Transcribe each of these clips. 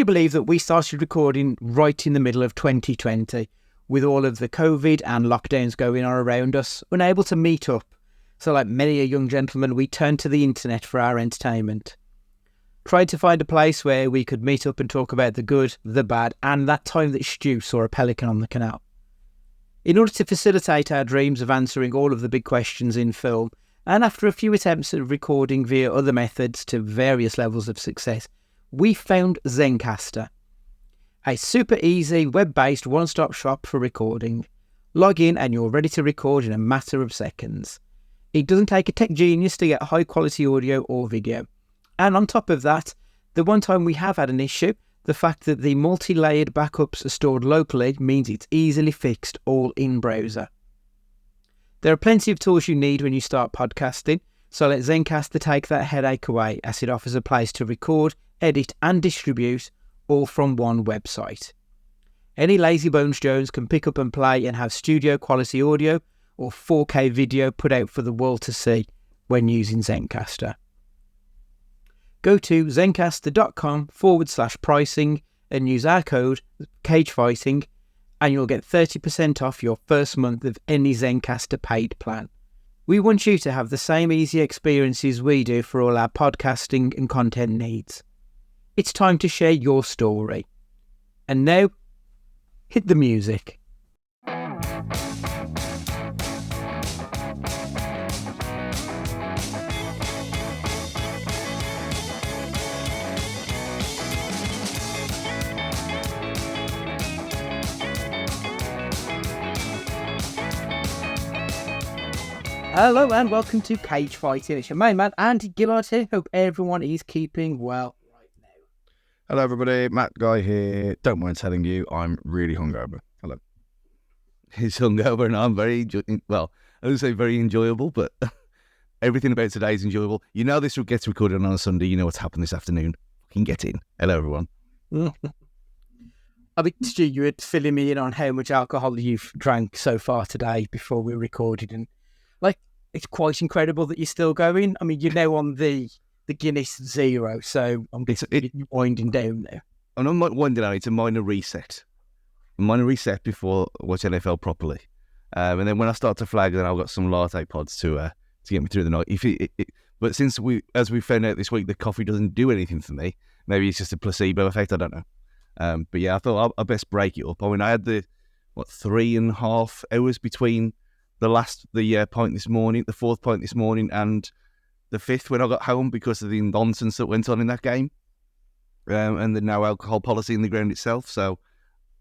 you believe that we started recording right in the middle of 2020 with all of the COVID and lockdowns going on around us, unable to meet up? So like many a young gentleman, we turned to the internet for our entertainment. Tried to find a place where we could meet up and talk about the good, the bad, and that time that Stu saw a pelican on the canal. In order to facilitate our dreams of answering all of the big questions in film, and after a few attempts at recording via other methods to various levels of success, we found Zencastr, a super easy web-based one-stop shop for recording. Log in and you're ready to record in a matter of seconds. It doesn't take a tech genius to get high quality audio or video. And on top of that, the one time we have had an issue, the fact that the multi-layered backups are stored locally means it's easily fixed all in browser. There are plenty of tools you need when you start podcasting, so let Zencastr take that headache away as it offers a place to record, edit and distribute all from one website. Any lazy bones Jones can pick up and play and have studio quality audio or 4K video put out for the world to see when using Zencastr. Go to zencastr.com/pricing and use our code CAGEFIGHTING and you'll get 30% off your first month of any Zencastr paid plan. We want you to have the same easy experiences we do for all our podcasting and content needs. It's time to share your story. And now, hit the music. Hello and welcome to Cage Fighting. It's your main man, Andy Gillard here. Hope everyone is keeping well right now. Hello everybody, Matt Guy here. Don't mind telling you, I'm really hungover. Hello. He's hungover and I'm very, I don't say very enjoyable, but everything about today is enjoyable. You know this gets recorded on a Sunday, you know what's happened this afternoon. Fucking get in. Hello everyone. I mean, Stu, you were filling me in on how much alcohol you've drank so far today before we recorded, and it's quite incredible that you're still going. I mean, you're now on the Guinness Zero, so I'm winding down now. I'm not winding down, it's a minor reset. A minor reset before I watch NFL properly. And then when I start to flag, then I've got some latte pods to get me through the night. But as we found out this week, the coffee doesn't do anything for me. Maybe it's just a placebo effect, I don't know. But yeah, I thought I'd best break it up. I mean, I had 3.5 hours between the pint this morning, the fourth pint this morning, and the fifth when I got home because of the nonsense that went on in that game, and the no alcohol policy in the ground itself. So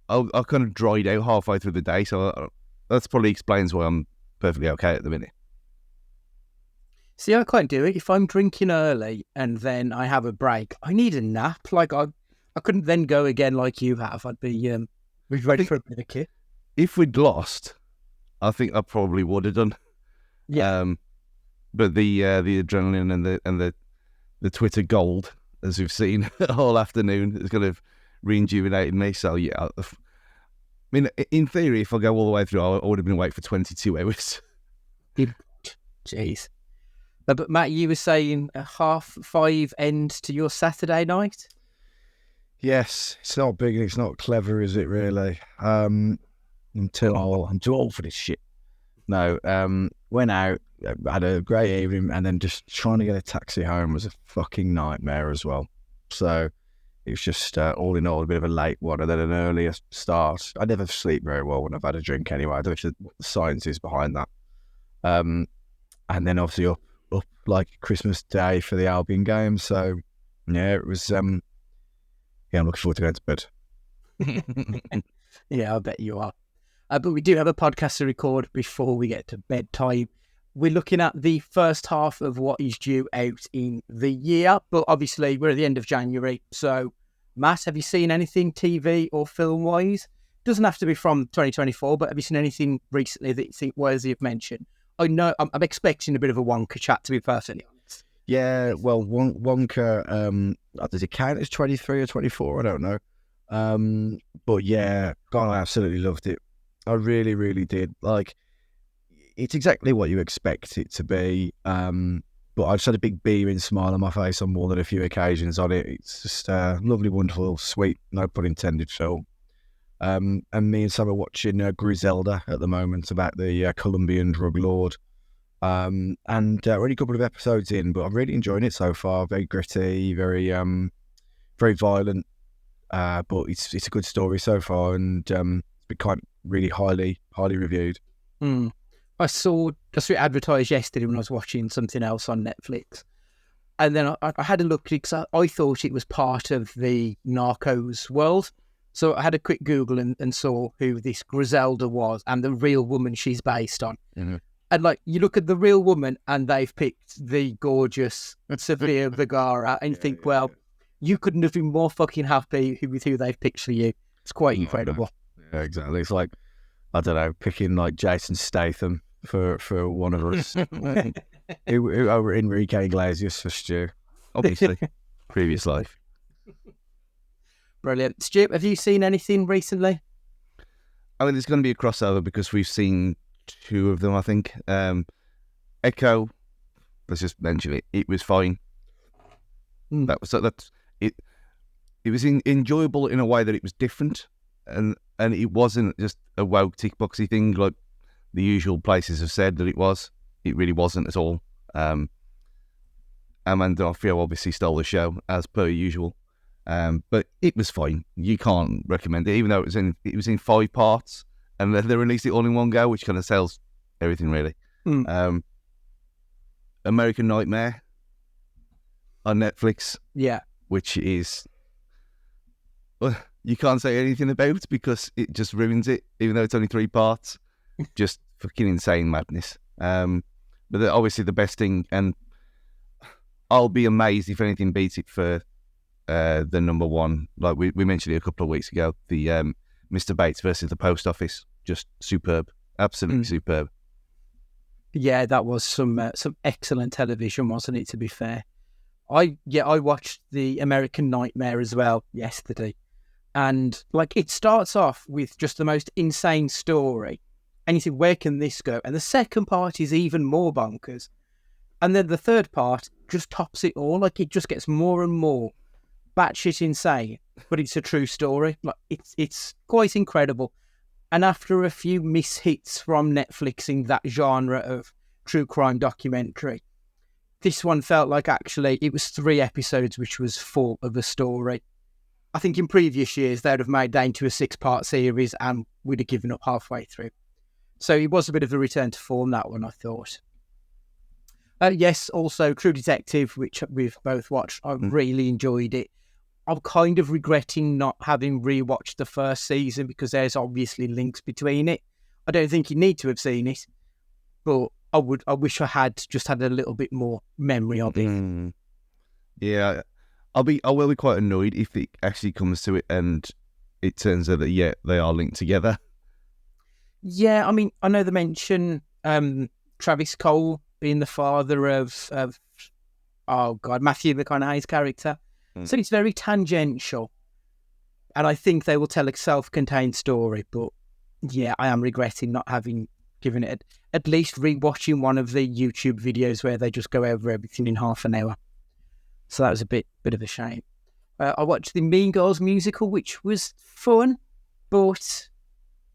I kind of dried out halfway through the day. So that's probably explains why I'm perfectly okay at the minute. See, I can't do it. If I'm drinking early and then I have a break, I need a nap. Like I couldn't then go again like you have. I'd be ready for a bit of kit. If we'd lost, I think I probably would have done. Yeah. But the adrenaline and the Twitter gold, as we've seen all afternoon, is kind of rejuvenated me. So yeah, I mean, in theory, if I go all the way through, I would have been awake for 22 hours. Jeez. But Matt, you were saying a 5:30 end to your Saturday night? Yes, it's not big and it's not clever, is it really? Until I'm too old for this shit. No, went out, had a great evening, and then just trying to get a taxi home was a fucking nightmare as well. So it was just all in all a bit of a late one, and then an earlier start. I never sleep very well when I've had a drink anyway. I don't know what the science is behind that. And then obviously up like Christmas Day for the Albion game. So yeah, it was. I'm looking forward to going to bed. Yeah, I bet you are. But we do have a podcast to record before we get to bedtime. We're looking at the first half of what is due out in the year, but obviously we're at the end of January. So, Matt, have you seen anything TV or film-wise? Doesn't have to be from 2024, but have you seen anything recently that you think worthy of mention? I know I'm expecting a bit of a Wonka chat, to be perfectly honest. Yeah, well, Wonka, does it count as 23 or 24? I don't know. But yeah, God, I absolutely loved it. I really, really did. Like, it's exactly what you expect it to be. but I just had a big beaming smile on my face on more than a few occasions on it. It's just a lovely, wonderful, sweet, no pun intended film. And me and Sam are watching Griselda at the moment about the Colombian drug lord. And we're only a couple of episodes in, but I'm really enjoying it so far. Very gritty, very violent, but it's a good story so far, and it's been really highly reviewed. I saw it advertised yesterday when I was watching something else on Netflix, and then I had a look at it because I thought it was part of the Narcos world. So I had a quick Google and saw who this Griselda was and the real woman she's based on. Mm-hmm. And like, you look at the real woman and they've picked the gorgeous Sofia Vergara, and you think, well, you couldn't have been more fucking happy with who they've picked for you. It's quite incredible. Yeah, exactly. It's like, I don't know, picking like Jason Statham for one of us. Over Enrique Iglesias for Stu. Obviously, previous life. Brilliant. Stu, have you seen anything recently? I mean, there's going to be a crossover because we've seen 2 of them, I think. Echo, let's just mention it. It was fine. That's it. It was enjoyable in a way that it was different, and it wasn't just a woke tick boxy thing like the usual places have said that it was. It really wasn't at all. Amanda D'Onofrio obviously stole the show as per usual, but it was fine. You can't recommend it, even though it was in 5 parts, and they released it all in one go, which kind of sells everything really. American Nightmare on Netflix, which is, well, you can't say anything about because it just ruins it, even though it's only 3 parts. Just fucking insane madness. But obviously the best thing, and I'll be amazed if anything beats it for the number one. Like we mentioned it a couple of weeks ago, the Mr. Bates versus the Post Office. Just superb, absolutely superb. Yeah, that was some excellent television, wasn't it? To be fair, I watched the American Nightmare as well yesterday, and like it starts off with just the most insane story, and you think, where can this go? And the second part is even more bonkers, and then the third part just tops it all. Like it just gets more and more batshit insane, but it's a true story. Like it's quite incredible. And after a few mishits from Netflix in that genre of true crime documentary, this one felt like actually it was 3 episodes which was full of a story. I think in previous years they would have made that into a 6-part series and we'd have given up halfway through. So it was a bit of a return to form, that one, I thought. Yes, also True Detective, which we've both watched. I really enjoyed it. I'm kind of regretting not having rewatched the first season because there's obviously links between it. I don't think you need to have seen it, but I wish I had just had a little bit more memory of it. Yeah, I will be quite annoyed if it actually comes to it and it turns out that they are linked together. Yeah, I mean, I know they mention Travis Cole being the father of Matthew McConaughey's character. So it's very tangential. And I think they will tell a self-contained story. But yeah, I am regretting not having given it at least rewatching one of the YouTube videos where they just go over everything in half an hour. So that was a bit of a shame. I watched the Mean Girls musical, which was fun, but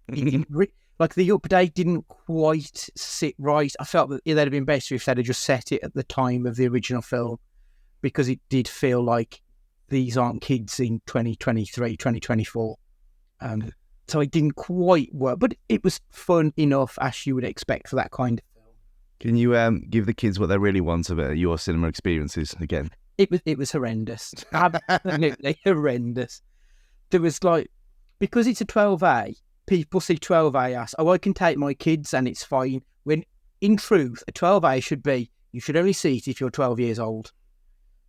like the update didn't quite sit right. I felt that it'd have been better if they'd have just set it at the time of the original film, because it did feel like these aren't kids in 2023, 2024. So it didn't quite work, but it was fun enough as you would expect for that kind of film. Can you give the kids what they really want about your cinema experiences again? It was horrendous. Absolutely horrendous. There was like, because it's a 12A, people see 12A as, I can take my kids and it's fine. When in truth, a 12A should be, you should only see it if you're 12 years old.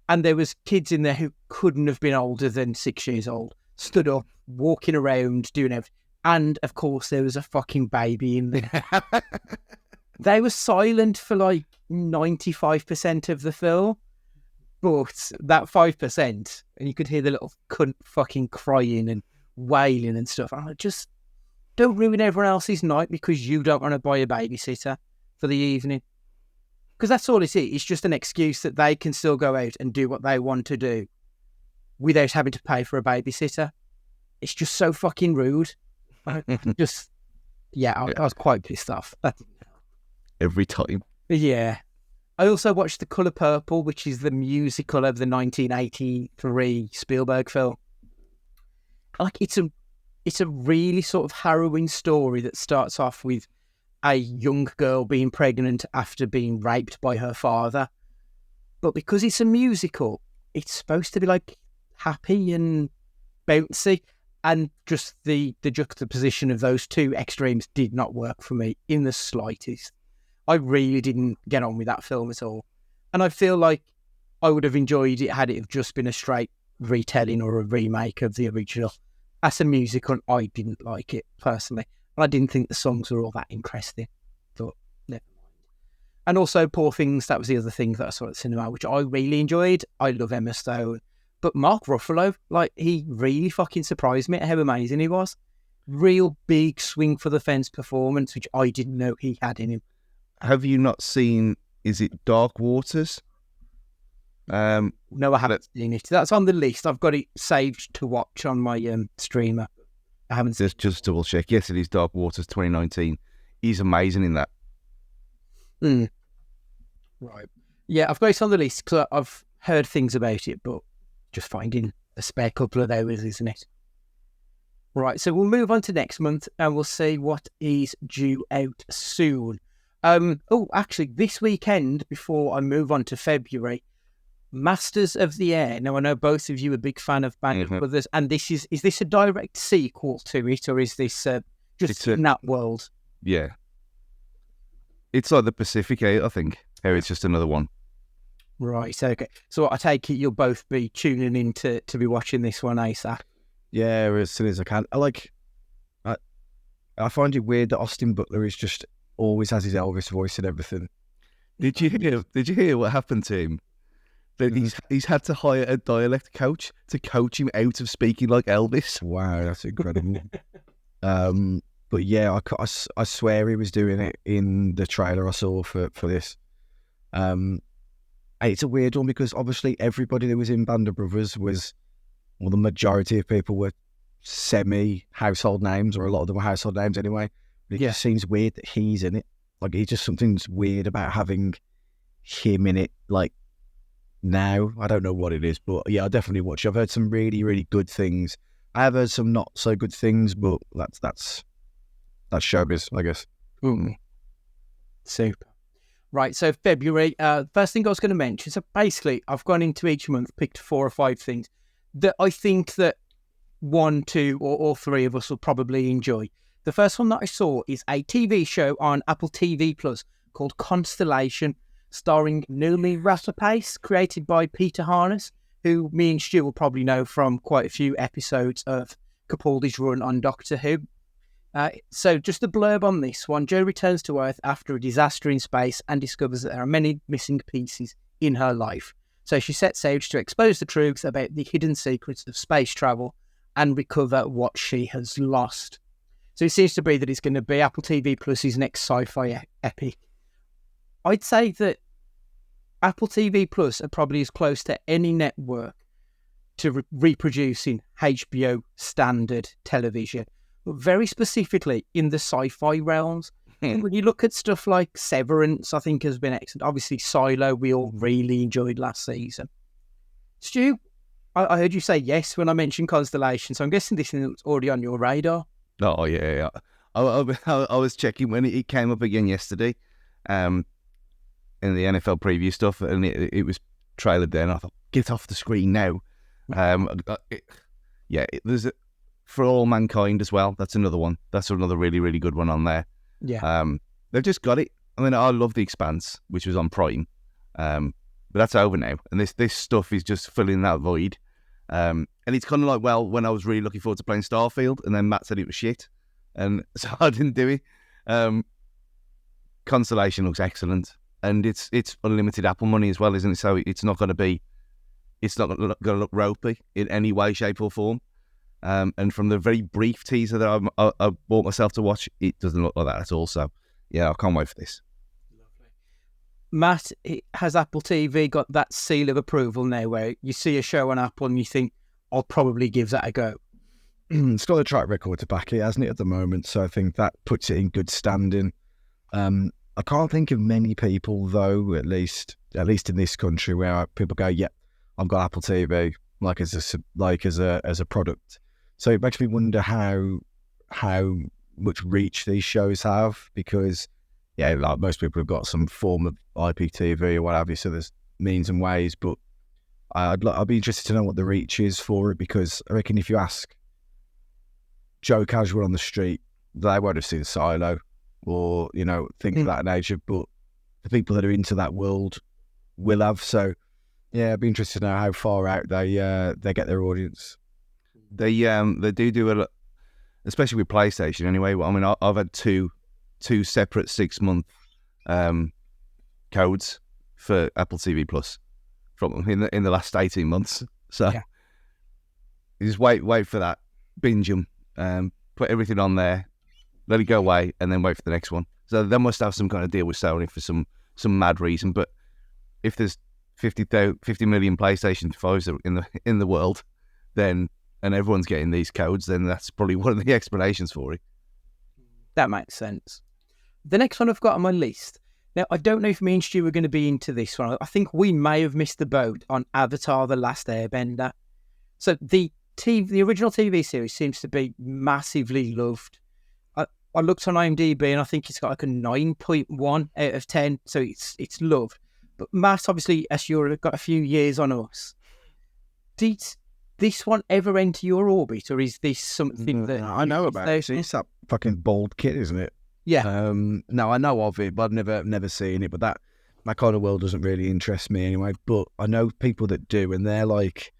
And there was kids in there who couldn't have been older than 6 years old, stood up, walking around, doing everything. And, of course, there was a fucking baby in there. They were silent for, like, 95% of the film. But that 5%, and you could hear the little cunt fucking crying and wailing and stuff. I just, don't ruin everyone else's night because you don't want to buy a babysitter for the evening. Because that's all it is. It's just an excuse that they can still go out and do what they want to do without having to pay for a babysitter. It's just so fucking rude. I was quite pissed off. Every time. Yeah. I also watched The Colour Purple, which is the musical of the 1983 Spielberg film. Like, it's a really sort of harrowing story that starts off with a young girl being pregnant after being raped by her father. But because it's a musical, it's supposed to be like happy and bouncy. And just the juxtaposition of those two extremes did not work for me in the slightest. I really didn't get on with that film at all. And I feel like I would have enjoyed it had it have just been a straight retelling or a remake of the original. As a musical, I didn't like it personally. And I didn't think the songs were all that interesting. But never mind. And also Poor Things, that was the other thing that I saw at the cinema, which I really enjoyed. I love Emma Stone. But Mark Ruffalo, like, he really fucking surprised me at how amazing he was. Real big swing for the fence performance, which I didn't know he had in him. Have you not seen, is it Dark Waters? No, I haven't seen it. That's on the list. I've got it saved to watch on my streamer. I haven't seen it. Just double check. Yes, it is Dark Waters 2019. He's amazing in that. Right. Yeah, I've got it on the list because I've heard things about it, but just finding a spare couple of hours, isn't it? Right, so we'll move on to next month and we'll see what is due out soon. Actually, this weekend, before I move on to February, Masters of the Air. Now, I know both of you are a big fan of Band of Brothers, and is this a direct sequel to it, or is this just in that world? Yeah. It's like the Pacific 8, I think. It's just another one. Right, okay. So I take it you'll both be tuning in to be watching this one ASAP. Yeah, as soon as I can. I find it weird that Austin Butler is just always has his Elvis voice and everything. Did you hear what happened to him? That he's had to hire a dialect coach to coach him out of speaking like Elvis. Wow, that's incredible. But yeah, I swear he was doing it in the trailer I saw for this. It's a weird one because obviously everybody that was in Band of Brothers was, well, the majority of people were semi-household names, or a lot of them were household names anyway. But it just seems weird that he's in it. Like, it's just something's weird about having him in it, like, now. I don't know what it is, but yeah, I'll definitely watch it. I've heard some really, really good things. I have heard some not so good things, but that's showbiz, I guess. Super. Right, so February, first thing I was going to mention, so basically I've gone into each month, picked 4 or 5 things that I think that 1, 2 or all 3 of us will probably enjoy. The first one that I saw is a TV show on Apple TV Plus called Constellation, starring Noomi Rapace, created by Peter Harness, who me and Stu will probably know from quite a few episodes of Capaldi's run on Doctor Who. So just a blurb on this one. Jo returns to Earth after a disaster in space and discovers that there are many missing pieces in her life. So she sets out to expose the truth about the hidden secrets of space travel and recover what she has lost. So it seems to be that it's going to be Apple TV Plus's next sci-fi epic. I'd say that Apple TV Plus are probably as close to any network to reproducing HBO standard television, but very specifically in the sci-fi realms. When you look at stuff like Severance, I think has been excellent. Obviously, Silo, we all really enjoyed last season. Stu, I heard you say yes when I mentioned Constellation, so I'm guessing this is already on your radar. Oh, yeah. I was checking when it came up again yesterday in the NFL preview stuff, and it was trailered there, and I thought, get off the screen now. There's For All Mankind as well. That's another one. That's another really, really good one on there. Yeah. They've just got it. I mean, I love The Expanse, which was on Prime, but that's over now, and this stuff is just filling that void. And it's kind of like, well, when I was really looking forward to playing Starfield, and then Matt said it was shit, and so I didn't do it. Constellation looks excellent, and it's unlimited Apple money as well, isn't it? So it's not going to look ropey in any way, shape, or form. And from the very brief teaser that I bought myself to watch, it doesn't look like that at all. So yeah, I can't wait for this. Lovely. Matt, has Apple TV got that seal of approval now where you see a show on Apple and you think, I'll probably give that a go? It's got a track record to back it, hasn't it, at the moment? So I think that puts it in good standing. I can't think of many people, though, at least in this country, where people go, "Yeah, I've got Apple TV," as a product. So it makes me wonder how much reach these shows have, because like most people have got some form of IPTV or what have you. So there's means and ways, but I'd be interested to know what the reach is for it, because I reckon if you ask Joe Casual on the street, they won't have seen Silo or things of that nature, but the people that are into that world will have. So I'd be interested to know how far out they get their audience. They do a lot, especially with PlayStation anyway. I mean, I've had two separate 6-month codes for Apple TV Plus from in the last 18 months. So you just wait for that, binge them, put everything on there, let it go away, and then wait for the next one. So they must have some kind of deal with Sony for some mad reason. But if there's 50 million PlayStation 5s in the world, then, and everyone's getting these codes, then that's probably one of the explanations for it. That makes sense. The next one I've got on my list. Now, I don't know if me and Stu were going to be into this one. I think we may have missed the boat on Avatar: The Last Airbender. So the original TV series seems to be massively loved. I looked on IMDb and I think it's got like a 9.1 out of 10. So it's loved. But Matt, obviously, as you've got a few years on us, did this one ever enter your orbit, or is this something that I know about? It's that fucking bald kid, isn't it? Yeah. No, I know of it, but I've never seen it. But that kind of world doesn't really interest me anyway. But I know people that do, and they're like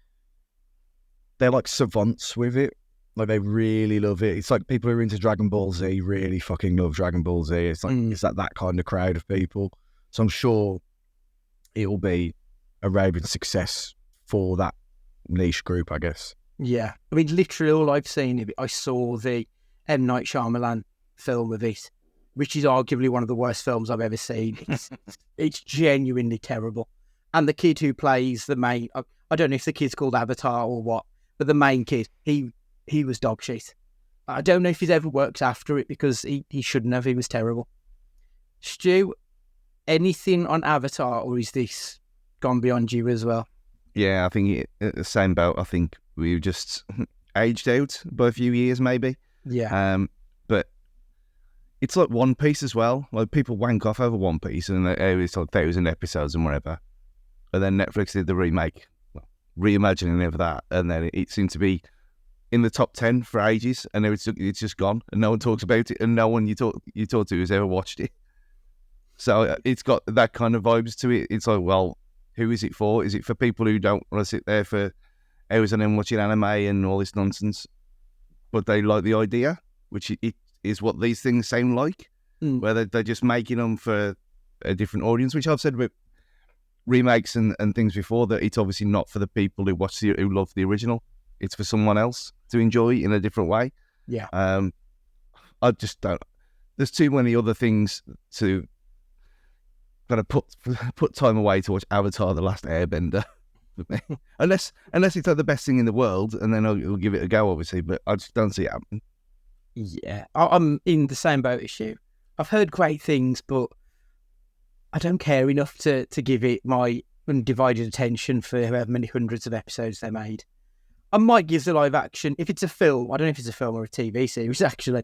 savants with it. Like, they really love it. It's like people who are into Dragon Ball Z really fucking love Dragon Ball Z. It's like it's that kind of crowd of people. So I'm sure it'll be a raving success for that niche group, I guess. Yeah. I mean, literally all I've seen of it, I saw the M. Night Shyamalan film of it, which is arguably one of the worst films I've ever seen. It's genuinely terrible. And the kid who plays the main, I don't know if the kid's called Avatar or what, but the main kid, he was dog shit. I don't know if he's ever worked after it, because he shouldn't have. He was terrible. Stu, anything on Avatar, or is this gone beyond you as well? Yeah, I think the same boat. I think we've just aged out by a few years, maybe. Yeah. But it's like One Piece as well. Like, people wank off over One Piece, and it's like 1,000 episodes and whatever. And then Netflix did the reimagining of that, and then it seemed to be in the top 10 for ages, and now it's just gone, and no one talks about it, and no one you talk to has ever watched it. So it's got that kind of vibes to it. It's like, well, who is it for? Is it for people who don't want to sit there for hours and then watching anime and all this nonsense, but they like the idea, which it is what these things sound like, where they're just making them for a different audience, which I've said with remakes and things before, that it's obviously not for the people who love the original. It's for someone else to enjoy in a different way. Yeah. I just don't. There's too many other things to kind of put time away to watch Avatar: The Last Airbender. unless it's like the best thing in the world, and then I'll give it a go, obviously. But I just don't see it happening. Yeah, I'm in the same boat as you. I've heard great things, but I don't care enough to give it my undivided attention for however many hundreds of episodes they made. I might give the live action, if it's a film, I don't know if it's a film or a TV series, actually.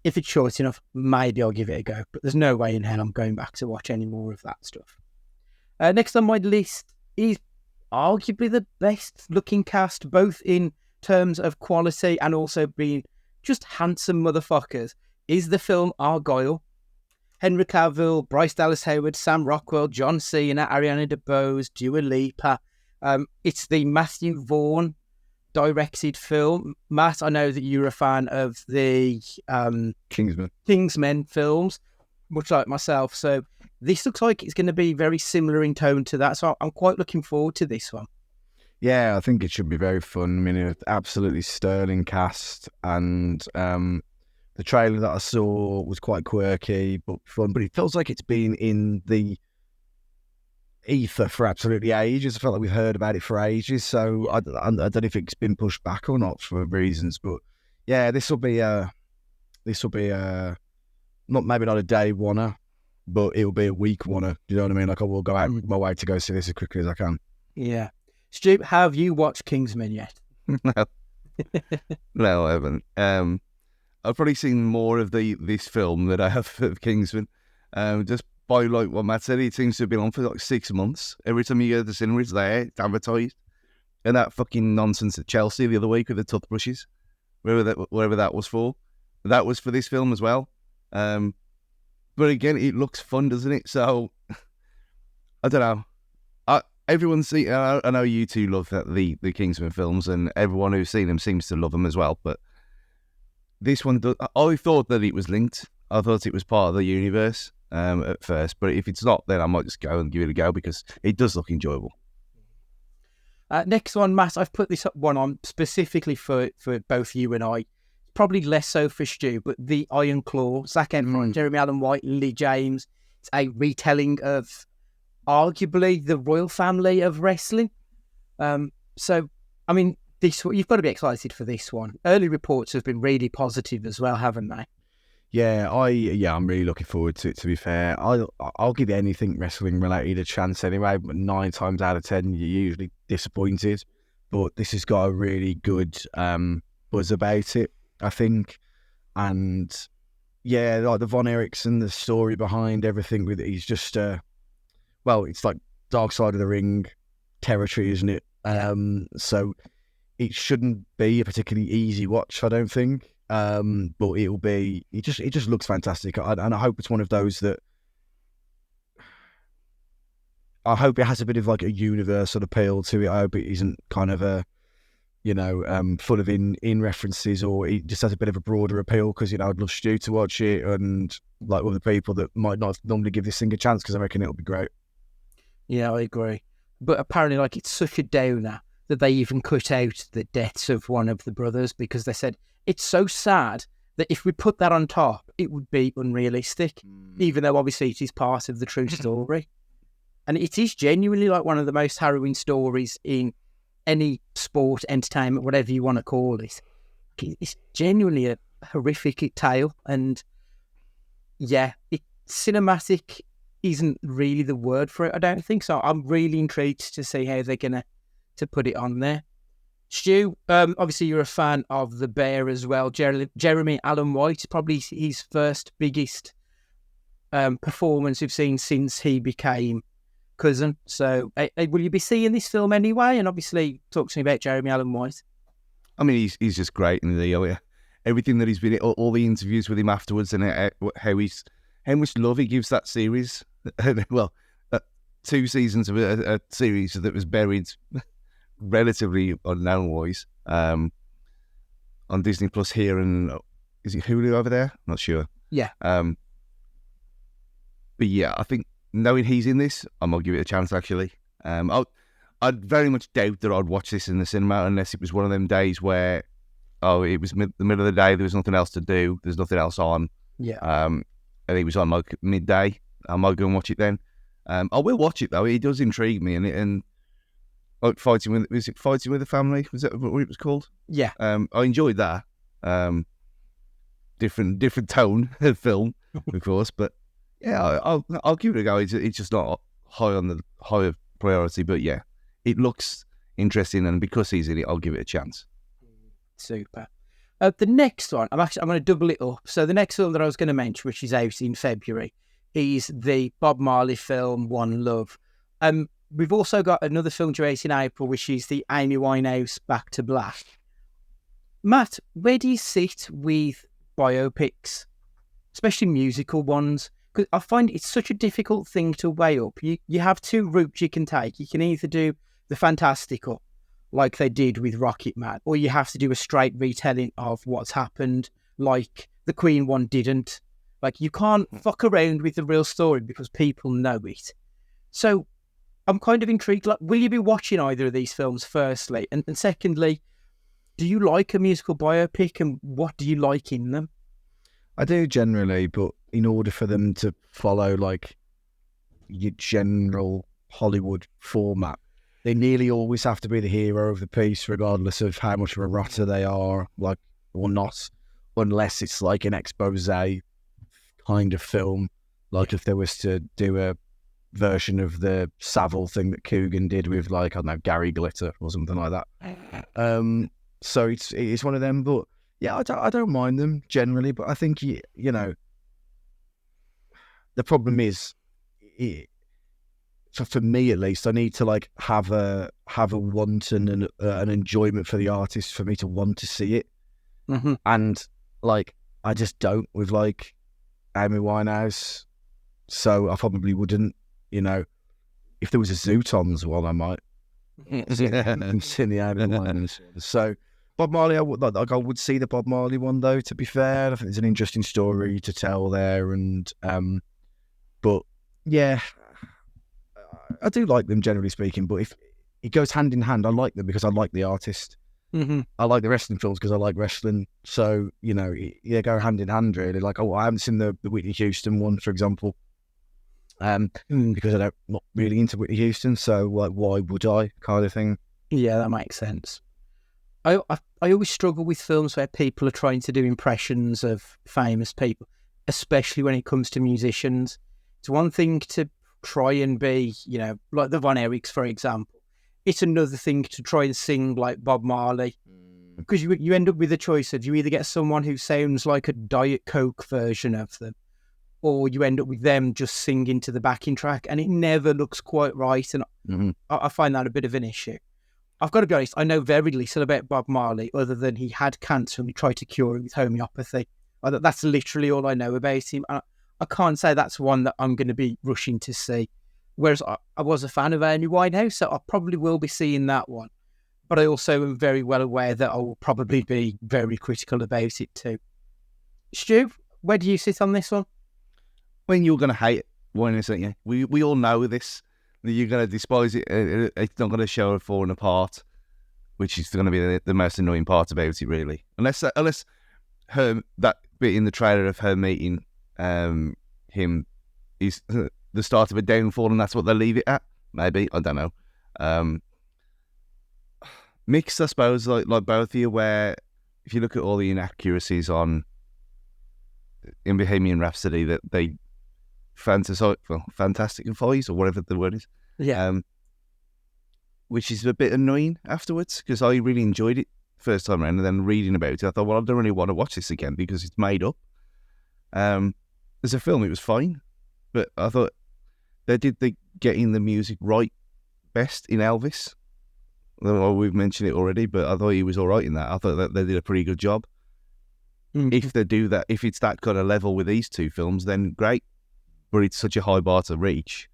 If it's short enough, maybe I'll give it a go. But there's no way in hell I'm going back to watch any more of that stuff. Next on my list is arguably the best looking cast, both in terms of quality and also being just handsome motherfuckers, is the film Argylle. Henry Cavill, Bryce Dallas Howard, Sam Rockwell, John Cena, Ariana DeBose, Dua Lipa. It's the Matthew Vaughn directed film. Matt, I know that you're a fan of the Kingsman films, much like myself. So this looks like it's going to be very similar in tone to that. So I'm quite looking forward to this one. Yeah, I think it should be very fun. I mean, it's absolutely sterling cast, and the trailer that I saw was quite quirky but fun. But it feels like it's been in the ether for absolutely ages. I felt like we've heard about it for ages. So I don't know if it's been pushed back or not for reasons, but yeah, this will be a maybe not a day oneer, but it'll be a week oneer. You know what I mean? Like I will go out my way to go see this as quickly as I can. Yeah. Stu, have you watched Kingsman yet? No, no, I haven't. I've probably seen more of this film than I have of Kingsman. Just by like what Matt said, it seems to have been on for like 6 months. Every time you go to the cinema, it's there, it's advertised. And that fucking nonsense at Chelsea the other week with the toothbrushes, wherever that was for, that was for this film as well. But again, it looks fun, doesn't it? So I don't know. Everyone's seen. I know you two love the Kingsman films, and everyone who's seen them seems to love them as well. But this one, I thought that it was linked. I thought it was part of the universe at first, but if it's not, then I might just go and give it a go because it does look enjoyable. Next one, Matt, I've put this one on specifically for both you and I. Probably less so for Stu, but The Iron Claw, Zac Efron, Jeremy Allen White, Lily James. It's a retelling of arguably the royal family of wrestling. So, I mean, you've got to be excited for this one. Early reports have been really positive as well, haven't they? Yeah, I'm really looking forward to it. To be fair, I'll give anything wrestling related a chance anyway. But 9 times out of 10, you're usually disappointed. But this has got a really good buzz about it, I think. And yeah, like the Von Erichsen, the story behind everything with it, he's just it's like Dark Side of the Ring territory, isn't it? So it shouldn't be a particularly easy watch, I don't think. But it'll be. It just looks fantastic, and I hope it's one of those that. I hope it has a bit of like a universal appeal to it. I hope it isn't kind of a, full of in references, or it just has a bit of a broader appeal. Because I'd love Stu to watch it, and like other people that might not normally give this thing a chance, because I reckon it'll be great. Yeah, I agree. But apparently, like, it's such a downer that they even cut out the deaths of one of the brothers, because they said it's so sad that if we put that on top, it would be unrealistic, even though obviously it is part of the true story. And it is genuinely like one of the most harrowing stories in any sport, entertainment, whatever you want to call it. It's genuinely a horrific tale. And yeah, cinematic isn't really the word for it, I don't think. So I'm really intrigued to see how they're going to put it on there. Stu, obviously you're a fan of The Bear as well. Jeremy Allen White, probably his first biggest performance we've seen since he became cousin. So will you be seeing this film anyway? And obviously talk to me about Jeremy Allen White. I mean, he's just great in everything that he's been in, all the interviews with him afterwards, and how much love he gives that series. Well, 2 seasons of a series that was buried relatively unknown-wise on Disney Plus here, and is it Hulu over there? Not sure. Yeah. But yeah, I think knowing he's in this, I might give it a chance actually. I'd very much doubt that I'd watch this in the cinema unless it was one of them days where it was the middle of the day, there was nothing else to do, there's nothing else on. Yeah. And it was on like midday. I might go and watch it then. I will watch it though. It does intrigue me, and like Fighting with the Family? Was that what it was called? Yeah. I enjoyed that. Different tone of film, of course, but yeah, I'll give it a go. It's just not high on the higher priority, but yeah, it looks interesting, and because he's in it, I'll give it a chance. Super. The next one, I'm going to double it up. So the next film that I was going to mention, which is out in February, is the Bob Marley film One Love. We've also got another film due out in April, which is the Amy Winehouse Back to Black. Matt, where do you sit with biopics, especially musical ones? Because I find it's such a difficult thing to weigh up. You have 2 routes you can take. You can either do the fantastical, like they did with Rocket Man, or you have to do a straight retelling of what's happened, like the Queen one didn't. Like, you can't fuck around with the real story because people know it. So I'm kind of intrigued. Like, will you be watching either of these films, firstly? And secondly, do you like a musical biopic, and what do you like in them? I do generally, but in order for them to follow like your general Hollywood format. They nearly always have to be the hero of the piece, regardless of how much of a rotter they are, like, or not, unless it's like an expose kind of film. Like if there was to do a version of the Savile thing that Coogan did with, like, I don't know, Gary Glitter or something like that. So it's one of them, but yeah, I don't mind them generally, but I think you know, the problem is, for me at least, I need to like have a want and an enjoyment for the artist for me to want to see it, and like I just don't with like Amy Winehouse, so I probably wouldn't. You know, if there was a Zootons one, I might see the Amy Winehouse. So Bob Marley, I would see the Bob Marley one though. To be fair, I think there's an interesting story to tell there, and but yeah, I do like them generally speaking. But if it goes hand in hand, I like them because I like the artist. I like the wrestling films because I like wrestling. So you know, they go hand in hand really. Like, I haven't seen the Whitney Houston one, for example, because I'm not really into Whitney Houston. So like, why would I, kind of thing. Yeah, that makes sense. I always struggle with films where people are trying to do impressions of famous people, especially when it comes to musicians. It's one thing to try and be, you know, like the Von Erichs, for example. It's another thing to try and sing like Bob Marley, because you end up with a choice of you either get someone who sounds like a Diet Coke version of them, or you end up with them just singing to the backing track, and it never looks quite right. And I find that a bit of an issue. I've got to be honest, I know very little about Bob Marley other than he had cancer and we tried to cure it with homeopathy. That's literally all I know about him. I can't say that's one that I'm going to be rushing to see. Whereas I was a fan of Amy Winehouse, so I probably will be seeing that one. But I also am very well aware that I will probably be very critical about it too. Stu, where do you sit on this one? When you're going to hate Winehouse, aren't you? We all know this. You're going to despise it. It's not going to show her falling apart, which is going to be the most annoying part about it, really. Unless her that bit in the trailer of her meeting him is the start of a downfall, and that's what they leave it at. Maybe, I don't know. Mixed, I suppose, like both of you. Where if you look at all the inaccuracies in Bohemian Rhapsody, that they fantasifies or whatever the word is. Yeah. Which is a bit annoying afterwards, because I really enjoyed it first time around, and then reading about it, I thought, well, I don't really want to watch this again because it's made up. As a film, it was fine, but I thought they did the getting the music right best in Elvis. Well, we've mentioned it already, but I thought he was all right in that. I thought that they did a pretty good job. If they do that, if it's that kind of level with these two films, then great. But it's such a high bar to reach.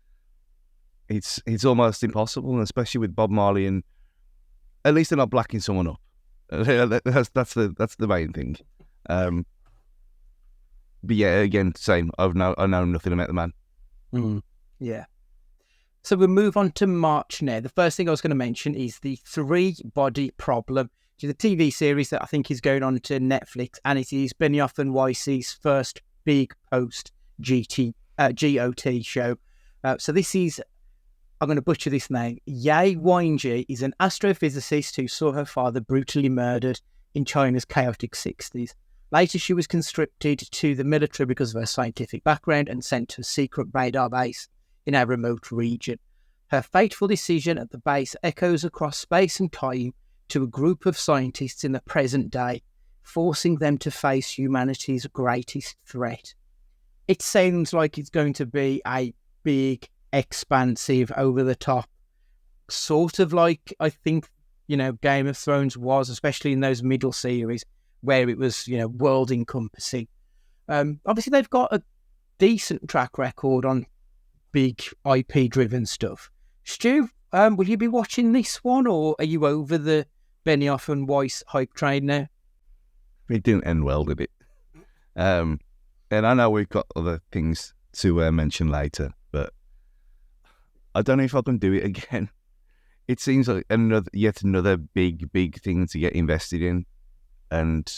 It's almost impossible, and especially with Bob Marley, and at least they're not blacking someone up. That's the main thing. But yeah, again, same. I know nothing about the man. Yeah. So we'll move on to March now. The first thing I was going to mention is the Three Body Problem, which is a TV series that I think is going on to Netflix, and it is Benioff and Weiss' first big post GOT show. So this is, I'm going to butcher this name, Ye Wenji is an astrophysicist who saw her father brutally murdered in China's chaotic 60s. Later, she was conscripted to the military because of her scientific background and sent to a secret radar base in a remote region. Her fateful decision at the base echoes across space and time to a group of scientists in the present day, forcing them to face humanity's greatest threat. It sounds like it's going to be a big, expansive, over-the-top, sort of like, I think, Game of Thrones was, especially in those middle series, where it was, world-encompassing. Obviously, they've got a decent track record on big IP-driven stuff. Stu, will you be watching this one, or are you over the Benioff and Weiss hype train now? It didn't end well, did it? And I know we've got other things to mention later, but I don't know if I can do it again. It seems like yet another big thing to get invested in, and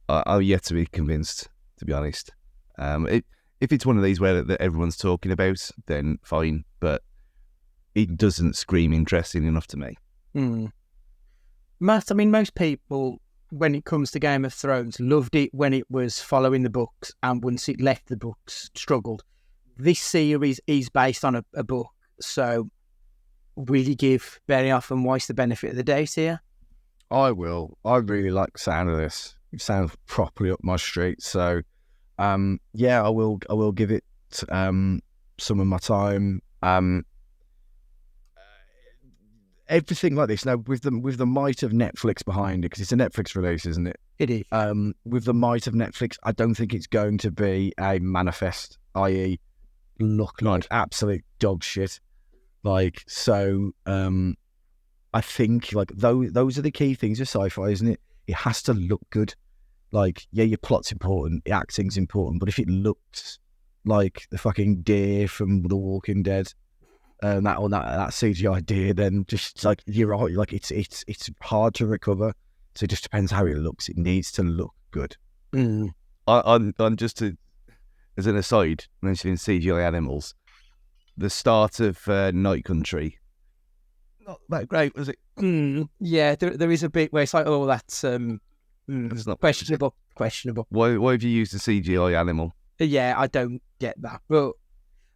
I'm yet to be convinced, to be honest. if it's one of these where that everyone's talking about, then fine. But it doesn't scream interesting enough to me. Matt, I mean, most people, when it comes to Game of Thrones, loved it when it was following the books, and once it left the books, struggled. This series is based on a book, so will you give Benioff and Weiss the benefit of the doubt here? I will. I really like the sound of this. It sounds properly up my street. So, yeah, I will give it some of my time. Everything like this now with the might of Netflix behind it, because it's a Netflix release, isn't it? It is. With the might of Netflix, I don't think it's going to be a manifest, i.e., look like absolute dog shit. Like, so, I think like those are the key things of sci-fi, isn't it? It has to look good. Like, yeah, your plot's important, the acting's important, but if it looks like the fucking deer from The Walking Dead, that CGI deer, then just like you're right, like it's hard to recover. So it just depends how it looks. It needs to look good. I'm just as an aside, mentioning CGI animals, the start of Night Country, not that great, was it? Yeah, there is a bit where it's like, oh, that's It's not questionable. Why have you used a CGI animal? Yeah, I don't get that. But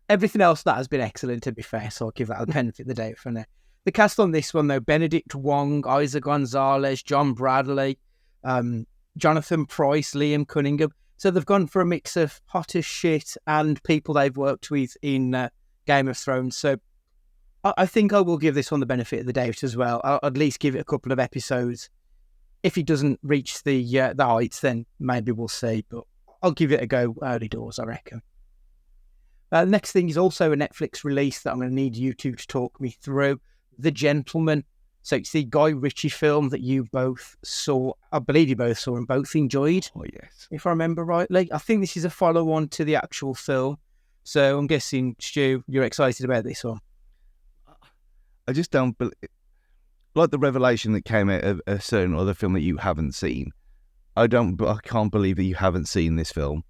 everything else that has been excellent, to be fair, so I'll give that the benefit of the doubt for now. The cast on this one, though: Benedict Wong, Isa Gonzalez, John Bradley, Jonathan Pryce, Liam Cunningham. So they've gone for a mix of hot as shit and people they've worked with in Game of Thrones. So I think I will give this one the benefit of the doubt as well. I'll at least give it a couple of episodes. If it doesn't reach the heights, then maybe we'll see. But I'll give it a go early doors, I reckon. The next thing is also a Netflix release that I'm going to need you two to talk me through. The Gentleman. So it's the Guy Ritchie film that you both saw. I believe you both saw and both enjoyed. Oh, yes. If I remember rightly. I think this is a follow-on to the actual film. So I'm guessing, Stu, you're excited about this one. I just don't believe... Like the revelation that came out of a certain other film that you haven't seen. I can't believe that you haven't seen this film.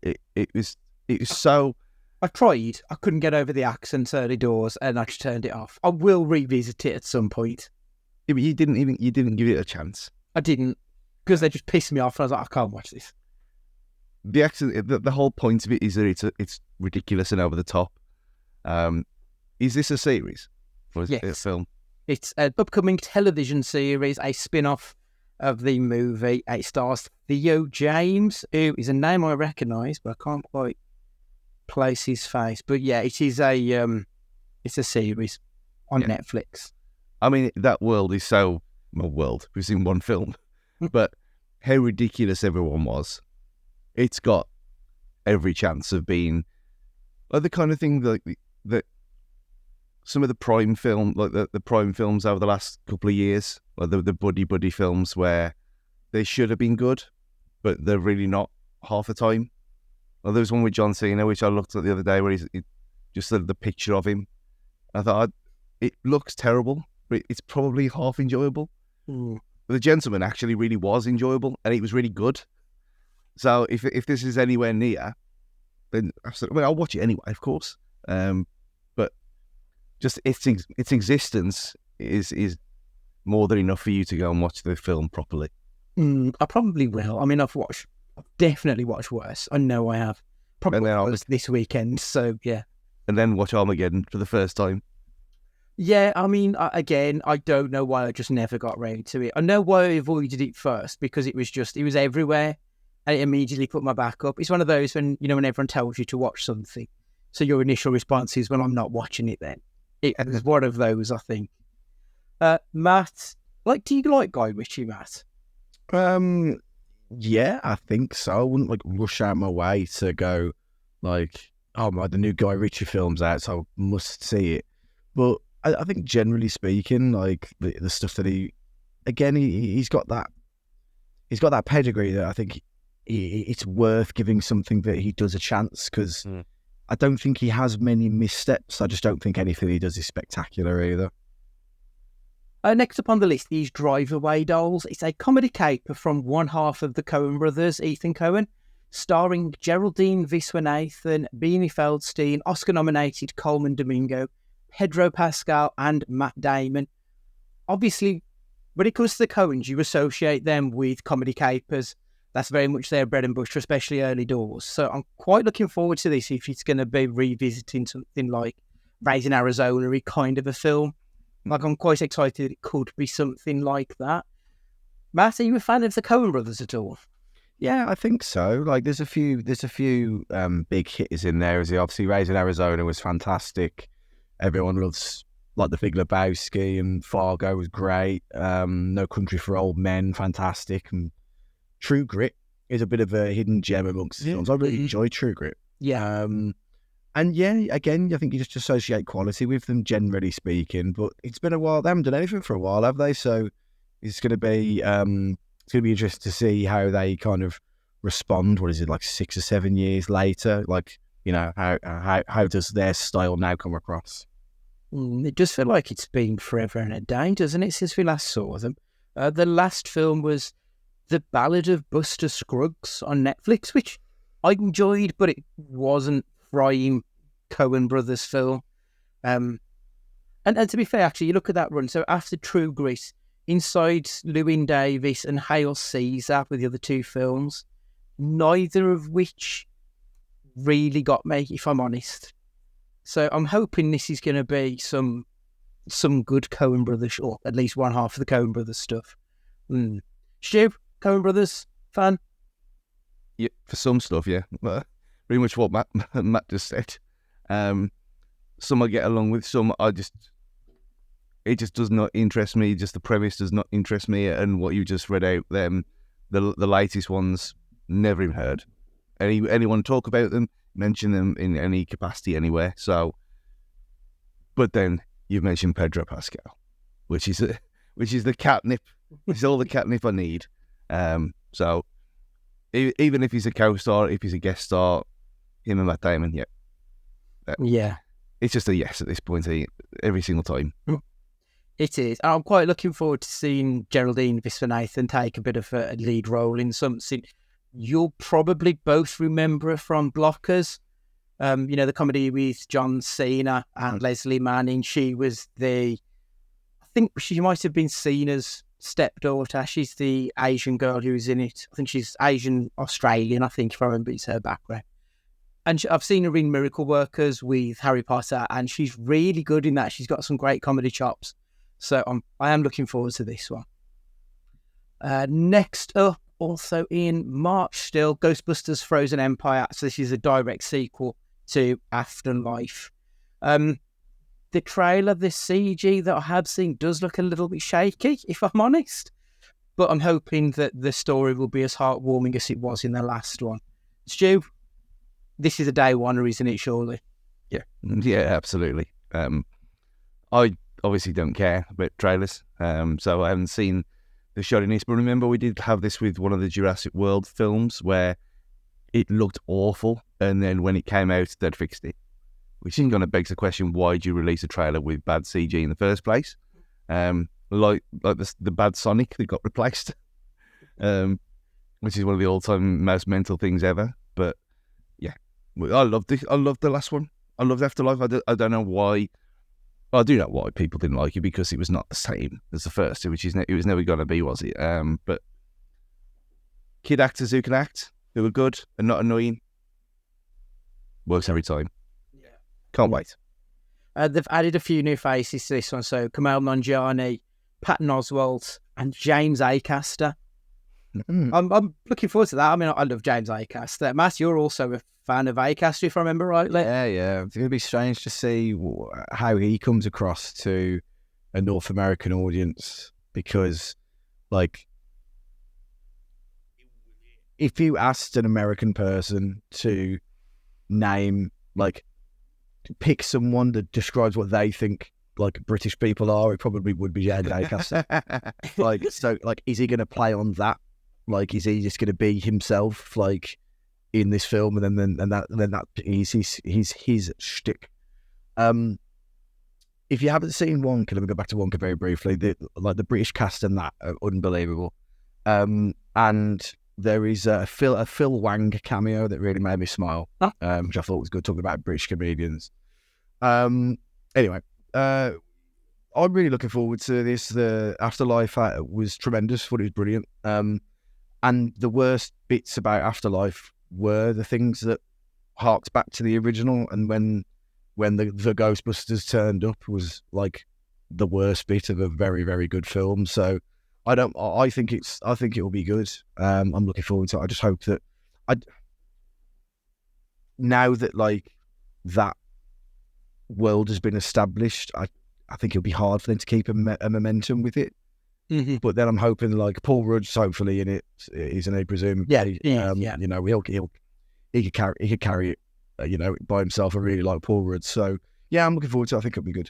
It was so... I tried. I couldn't get over the accents early doors, and I just turned it off. I will revisit it at some point. Yeah, but you didn't give it a chance. I didn't, because they just pissed me off, and I was like, I can't watch this. The accent, the whole point of it is that it's ridiculous and over the top. Is this a series or is it a film? It's an upcoming television series, a spin-off of the movie. It stars Theo James, who is a name I recognise, but I can't quite place his face. But yeah, it's a series on Netflix. I mean, that world is so... Well, world, we've seen one film. But how ridiculous everyone was. It's got every chance of being like the kind of thing that some of the Prime film, like the Prime films over the last couple of years, like the buddy films where they should have been good, but they're really not half the time. Well, there was one with John Cena, which I looked at the other day, where he's just the picture of him. I thought, it looks terrible, but it's probably half enjoyable. The Gentleman actually really was enjoyable, and it was really good. So if this is anywhere near, then I'll watch it anyway, of course. But just its existence is more than enough for you to go and watch the film properly. I probably will. I mean, I've definitely watched worse. I know I have. Probably this weekend. So yeah. And then watch Armageddon for the first time. Yeah, I mean, again, I don't know why I just never got round to it. I know why I avoided it first, because it was everywhere, and it immediately put my back up. It's one of those when everyone tells you to watch something, so your initial response is, well, I'm not watching it then. It was one of those, I think. Matt, do you like Guy Ritchie, Matt? Yeah, I think so. I wouldn't rush out my way to go the new Guy Ritchie film's out, so I must see it. But I think generally speaking, the stuff that he's got that pedigree that I think it's worth giving something that he does a chance, because I don't think he has many missteps. I just don't think anything he does is spectacular either. Next up on the list is Drive Away Dolls. It's a comedy caper from one half of the Coen brothers, Ethan Coen. starring Geraldine Viswanathan, Beanie Feldstein, Oscar-nominated Coleman Domingo, Pedro Pascal, and Matt Damon. Obviously, when it comes to the Coens, you associate them with comedy capers. That's very much their bread and butter, especially early doors. So I'm quite looking forward to this if it's going to be revisiting something like Raising Arizona, kind of a film. Like, I'm quite excited it could be something like that. Matt, are you a fan of the Coen brothers at all? Yeah, I think so. Like, there's a few big hitters in there. As obviously, Raising Arizona was fantastic. Everyone loves like The Big Lebowski, and Fargo was great. No Country for Old Men, fantastic. And True Grit is a bit of a hidden gem amongst the films. I really enjoy True Grit. Yeah. And yeah, again, I think you just associate quality with them, generally speaking. But it's been a while. They haven't done anything for a while, have they? So it's going to be interesting to see how they kind of respond. What is it, like 6 or 7 years later? Like, you know, how does their style now come across? It does feel like it's been forever and a day, doesn't it, since we last saw them? The last film was The Ballad of Buster Scruggs on Netflix, which I enjoyed, but it wasn't prime Coen brothers film. And to be fair, actually, you look at that run. So after True Grit, inside Llewyn Davis and Hail Caesar with the other two films, neither of which really got me, if I'm honest. So I'm hoping this is going to be some good Coen brothers, or at least one half of the Coen brothers stuff. Stu, Coen brothers fan? Yeah, for some stuff, yeah. Pretty much what Matt just said. Some I get along with, some it just does not interest me. Just the premise does not interest me, and what you just read out, them, the latest ones, never even heard. Anyone talk about them, mention them in any capacity anywhere. So, but then you've mentioned Pedro Pascal, which is the catnip. It's all the catnip I need. So even if he's a co-star, if he's a guest star, him and Matt Damon, Yeah. It's just a yes at this point, every single time. It is. I'm quite looking forward to seeing Geraldine Viswanathan take a bit of a lead role in something. You'll probably both remember her from Blockers, the comedy with John Cena and Leslie Manning. She was I think she might have been Cena's stepdaughter. She's the Asian girl who's in it. I think she's Asian Australian, I think, if I remember, it's her background. And I've seen her in Miracle Workers with Harry Potter, and she's really good in that. She's got some great comedy chops. So I am looking forward to this one. Next up, also in March still, Ghostbusters Frozen Empire. So this is a direct sequel to Afterlife. The trailer, the CG that I have seen does look a little bit shaky, if I'm honest. But I'm hoping that the story will be as heartwarming as it was in the last one. Stu, this is a day one, isn't it, surely? Yeah, absolutely. I obviously don't care about trailers, so I haven't seen the shoddiness. But remember, we did have this with one of the Jurassic World films where it looked awful, and then when it came out, they'd fixed it. Which kind of begs the question: why did you release a trailer with bad CG in the first place? Like the bad Sonic that got replaced, which is one of the all-time most mental things ever. But yeah, I loved it. I loved the last one. I loved Afterlife. I don't know why. Well, I do know why people didn't like it, because it was not the same as the first, which it was never going to be, was it? But kid actors who can act, who are good and not annoying, works every time. Yeah. Can't wait. They've added a few new faces to this one. So Kumail Nanjiani, Patton Oswalt, and James Acaster. I'm looking forward to that. I mean, I love James Acaster. Matt, you're also a fan of Acaster, if I remember rightly. Yeah. It's going to be strange to see how he comes across to a North American audience, because, like, if you asked an American person to name, like, to pick someone that describes what they think, like, British people are, it probably would be James Acaster. Is he going to play on that? Like, is he just going to be himself, like, in this film, and then that is his shtick? If you haven't seen Wonka, let me go back to Wonka very briefly. The British cast and that are unbelievable. And there is a Phil Wang cameo that really made me smile, Huh? Which I thought was good, talking about British comedians. Anyway, I'm really looking forward to this. The Afterlife was tremendous. Thought it was brilliant. And the worst bits about Afterlife were the things that harked back to the original, and when the Ghostbusters turned up was like the worst bit of a very, very good film. So I think it will be good. I'm looking forward to it. I just hope that now that like that world has been established, I think it'll be hard for them to keep a momentum with it. Mm-hmm. But then I'm hoping like Paul Rudd's hopefully in it, isn't he? Presumably, Yeah. You know, he could carry it, by himself. I really like Paul Rudd, so yeah, I'm looking forward to it. I think it'll be good.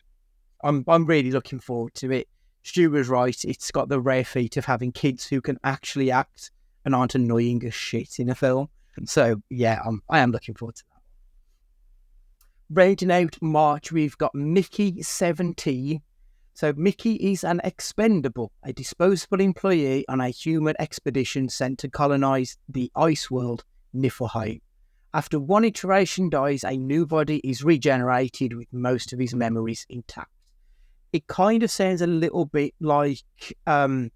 I'm really looking forward to it. Stu was right. It's got the rare feat of having kids who can actually act and aren't annoying as shit in a film. So yeah, I am looking forward to that. Rounding out March, we've got Mickey 17. So Mickey is an expendable, a disposable employee on a human expedition sent to colonize the ice world, Niflheim. After one iteration dies, a new body is regenerated with most of his memories intact. It kind of sounds a little bit like Duncan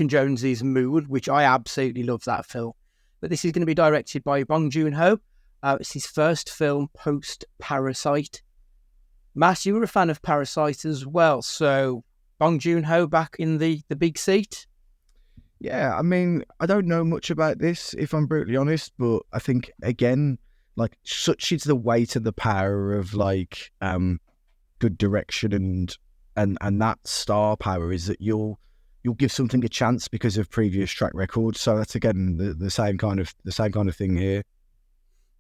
Jones's Moon, which I absolutely love that film. But this is going to be directed by Bong Joon-ho. It's his first film post-Parasite. Matt, you were a fan of Parasite as well, so Bong Joon-ho back in the big seat? Yeah, I mean, I don't know much about this, if I'm brutally honest, but I think, again, like, such is the weight and the power of, like, good direction and that star power is that you'll give something a chance because of previous track records. So that's, again, the same kind of thing here.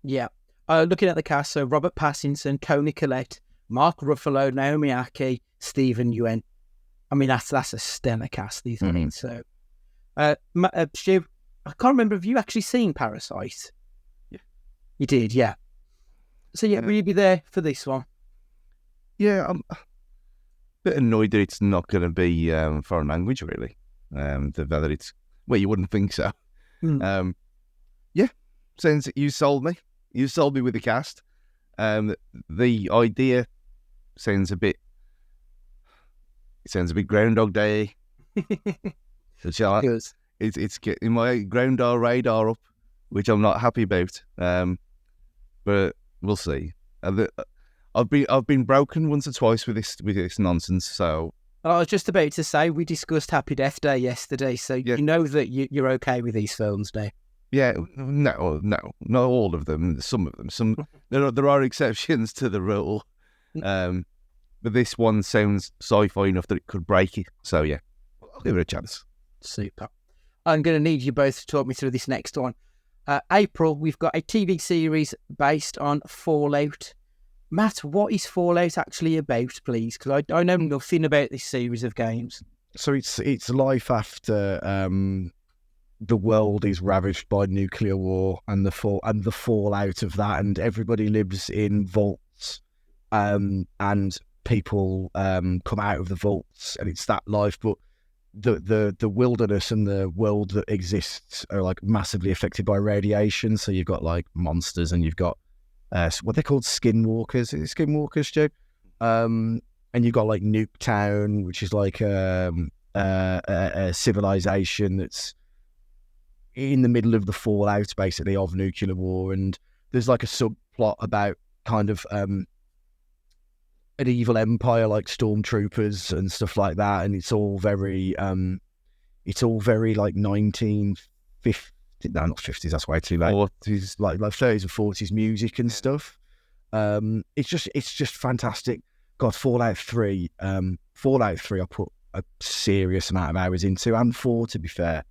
Yeah. Looking at the cast, so Robert Pattinson, Toni Collette, Mark Ruffalo, Naomi Aki, Stephen Yeun. I mean, that's a stellar cast, these days. So, Stu, I can't remember, have you actually seen Parasite? Yeah. You did, yeah. So, yeah, will you be there for this one? Yeah, I'm a bit annoyed that it's not going to be foreign language, really. That it's, well, you wouldn't think so. Yeah, since you sold me. You sold me with the cast. The idea sounds a bit Groundhog Day. It's getting my Groundhog radar up, which I'm not happy about. But we'll see. I've been broken once or twice with this nonsense. So I was just about to say, we discussed Happy Death Day yesterday, so yeah. You know that you're okay with these films now. Yeah, no, not all of them. Some of them. There are exceptions to the rule. But this one sounds sci-fi enough that it could break it. So yeah, I'll give it a chance. Super. I'm going to need you both to talk me through this next one. April, we've got a TV series based on Fallout. Matt, what is Fallout actually about, please? Because I know nothing about this series of games. So it's life after the world is ravaged by nuclear war and the fallout of that, and everybody lives in vaults, and people come out of the vaults, and it's that life. But the wilderness and the world that exists are like massively affected by radiation. So you've got like monsters, and you've got what they're called, skinwalkers. Is it skinwalkers, Joe? And you've got like Nuketown, which is like a civilization that's in the middle of the fallout, basically, of nuclear war. And there's like a subplot about kind of an evil empire, like stormtroopers and stuff like that. And it's all very like 1950, no, not 50s, that's way too late. 40s, like 30s and 40s music and stuff. It's just fantastic. God, Fallout 3, I put a serious amount of hours into, and 4, to be fair.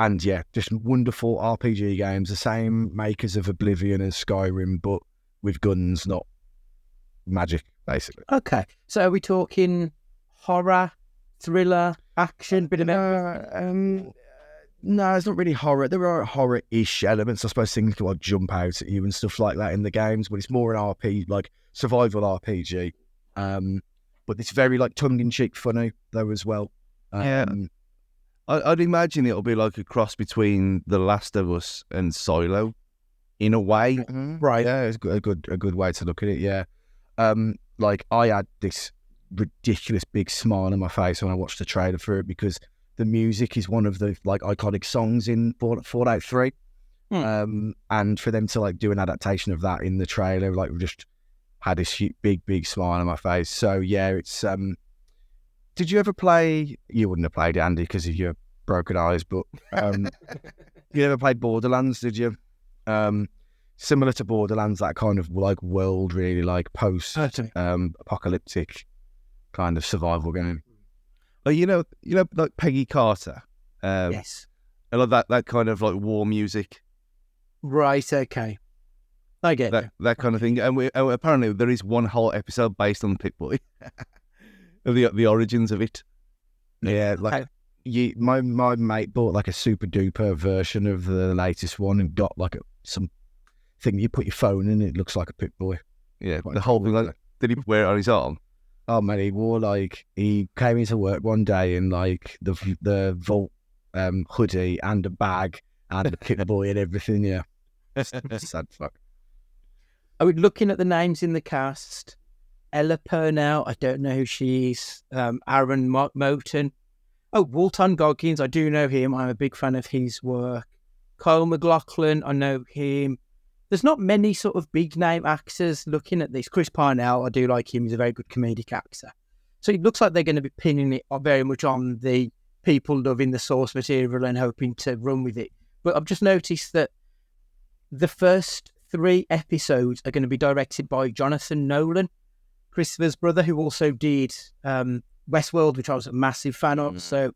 And yeah, just wonderful RPG games, the same makers of Oblivion and Skyrim, but with guns, not magic, basically. Okay, so are we talking horror, thriller, action, bit of everything? No, it's not really horror. There are horror-ish elements, I suppose. Things like jump out at you and stuff like that in the games, but it's more an RPG, like survival RPG. But it's very like tongue-in-cheek funny though as well. Yeah. I'd imagine it'll be like a cross between The Last of Us and Silo, in a way. Right. Yeah, it's a good way to look at it. Yeah. Like I had this ridiculous big smile on my face when I watched the trailer for it because the music is one of the like iconic songs in Fallout 3. And for them to like do an adaptation of that in the trailer, like we just had this big smile on my face. So yeah, it's did you ever play? You wouldn't have played it, Andy, because of your broken eyes. But you ever played Borderlands? Did you? Similar to Borderlands, that kind of like world, really like post apocalyptic kind of survival game. Oh, you know, like Peggy Carter. Yes. I love that kind of like war music. Right. Okay. I get it. That kind of thing. And apparently there is one whole episode based on Pip-Boy. The origins of it. Yeah, like my mate bought like a super duper version of the latest one and got like some thing you put your phone in. It looks like a Pip-Boy. Yeah, the whole thing. Like, did he wear it on his arm? Oh man, he came into work one day in like the Vault hoodie and a bag and a Pip-Boy and everything. Yeah, sad fuck. Are we looking at the names in the cast? Ella Purnell, I don't know who she is. Aaron Moten. Oh, Walton Goggins, I do know him. I'm a big fan of his work. Kyle MacLachlan, I know him. There's not many sort of big name actors looking at this. Chris Parnell, I do like him. He's a very good comedic actor. So it looks like they're going to be pinning it very much on the people loving the source material and hoping to run with it. But I've just noticed that the first 3 episodes are going to be directed by Jonathan Nolan, Christopher's brother, who also did Westworld, which I was a massive fan of. So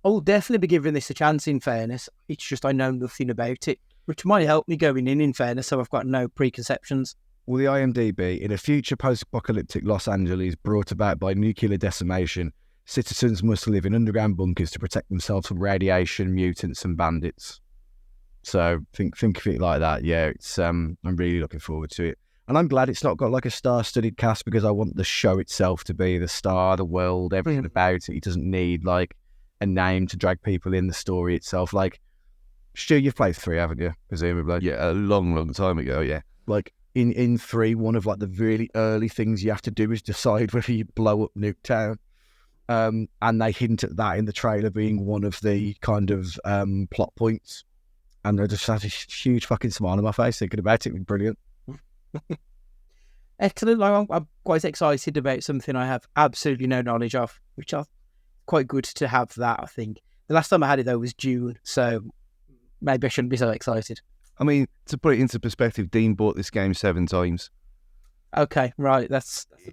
I'll definitely be giving this a chance, in fairness. It's just I know nothing about it, which might help me going in fairness, so I've got no preconceptions. Well, the IMDb, in a future post-apocalyptic Los Angeles brought about by nuclear decimation, citizens must live in underground bunkers to protect themselves from radiation, mutants and bandits. So think of it like that. Yeah, it's I'm really looking forward to it. And I'm glad it's not got like a star-studded cast because I want the show itself to be the star, the world, everything about it. It doesn't need like a name to drag people in, the story itself. Like, Stu, you've played 3, haven't you? Presumably. Yeah, a long time ago, yeah. Like in 3, one of like the really early things you have to do is decide whether you blow up Nuketown. And they hint at that in the trailer being one of the kind of plot points. And I just had a huge fucking smile on my face thinking about it. It was brilliant. Excellent. I'm quite excited about something I have absolutely no knowledge of, which is quite good to have that, I think. The last time I had it, though, was June, so maybe I shouldn't be so excited. I mean, to put it into perspective, Dean bought this game 7 times. Okay, right.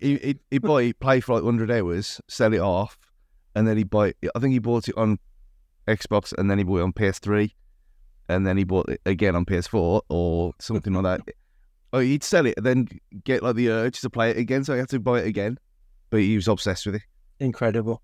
He'd play for like 100 hours, sell it off, and then I think he bought it on Xbox, and then he bought it on PS3, and then he bought it again on PS4 or something like that. Oh, he'd sell it and then get like the urge to play it again, so he had to buy it again. But he was obsessed with it. Incredible.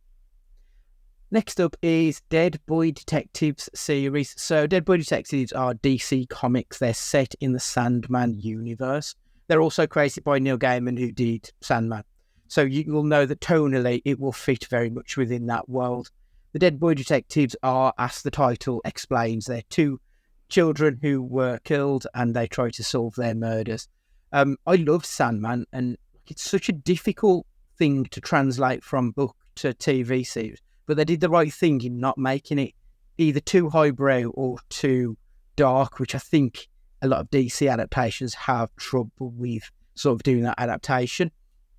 Next up is Dead Boy Detectives series. So Dead Boy Detectives are DC Comics. They're set in the Sandman universe. They're also created by Neil Gaiman, who did Sandman. So you will know that tonally it will fit very much within that world. The Dead Boy Detectives are, as the title explains, they're 2 children who were killed and they try to solve their murders. I love Sandman, and it's such a difficult thing to translate from book to TV series, but they did the right thing in not making it either too highbrow or too dark, which I think a lot of DC adaptations have trouble with sort of doing that adaptation.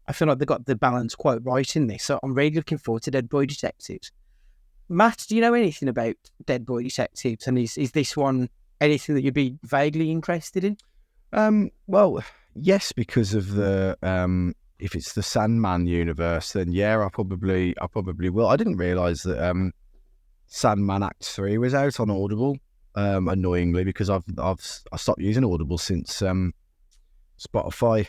I feel like they got the balance quite right in this, so I'm really looking forward to Dead Boy Detectives. Matt, do you know anything about Dead Boy Detectives, and is this one anything that you'd be vaguely interested in? Well, yes, because of the if it's the Sandman universe, then yeah, I probably will. I didn't realise that Sandman Act 3 was out on Audible. Annoyingly, because I stopped using Audible since Spotify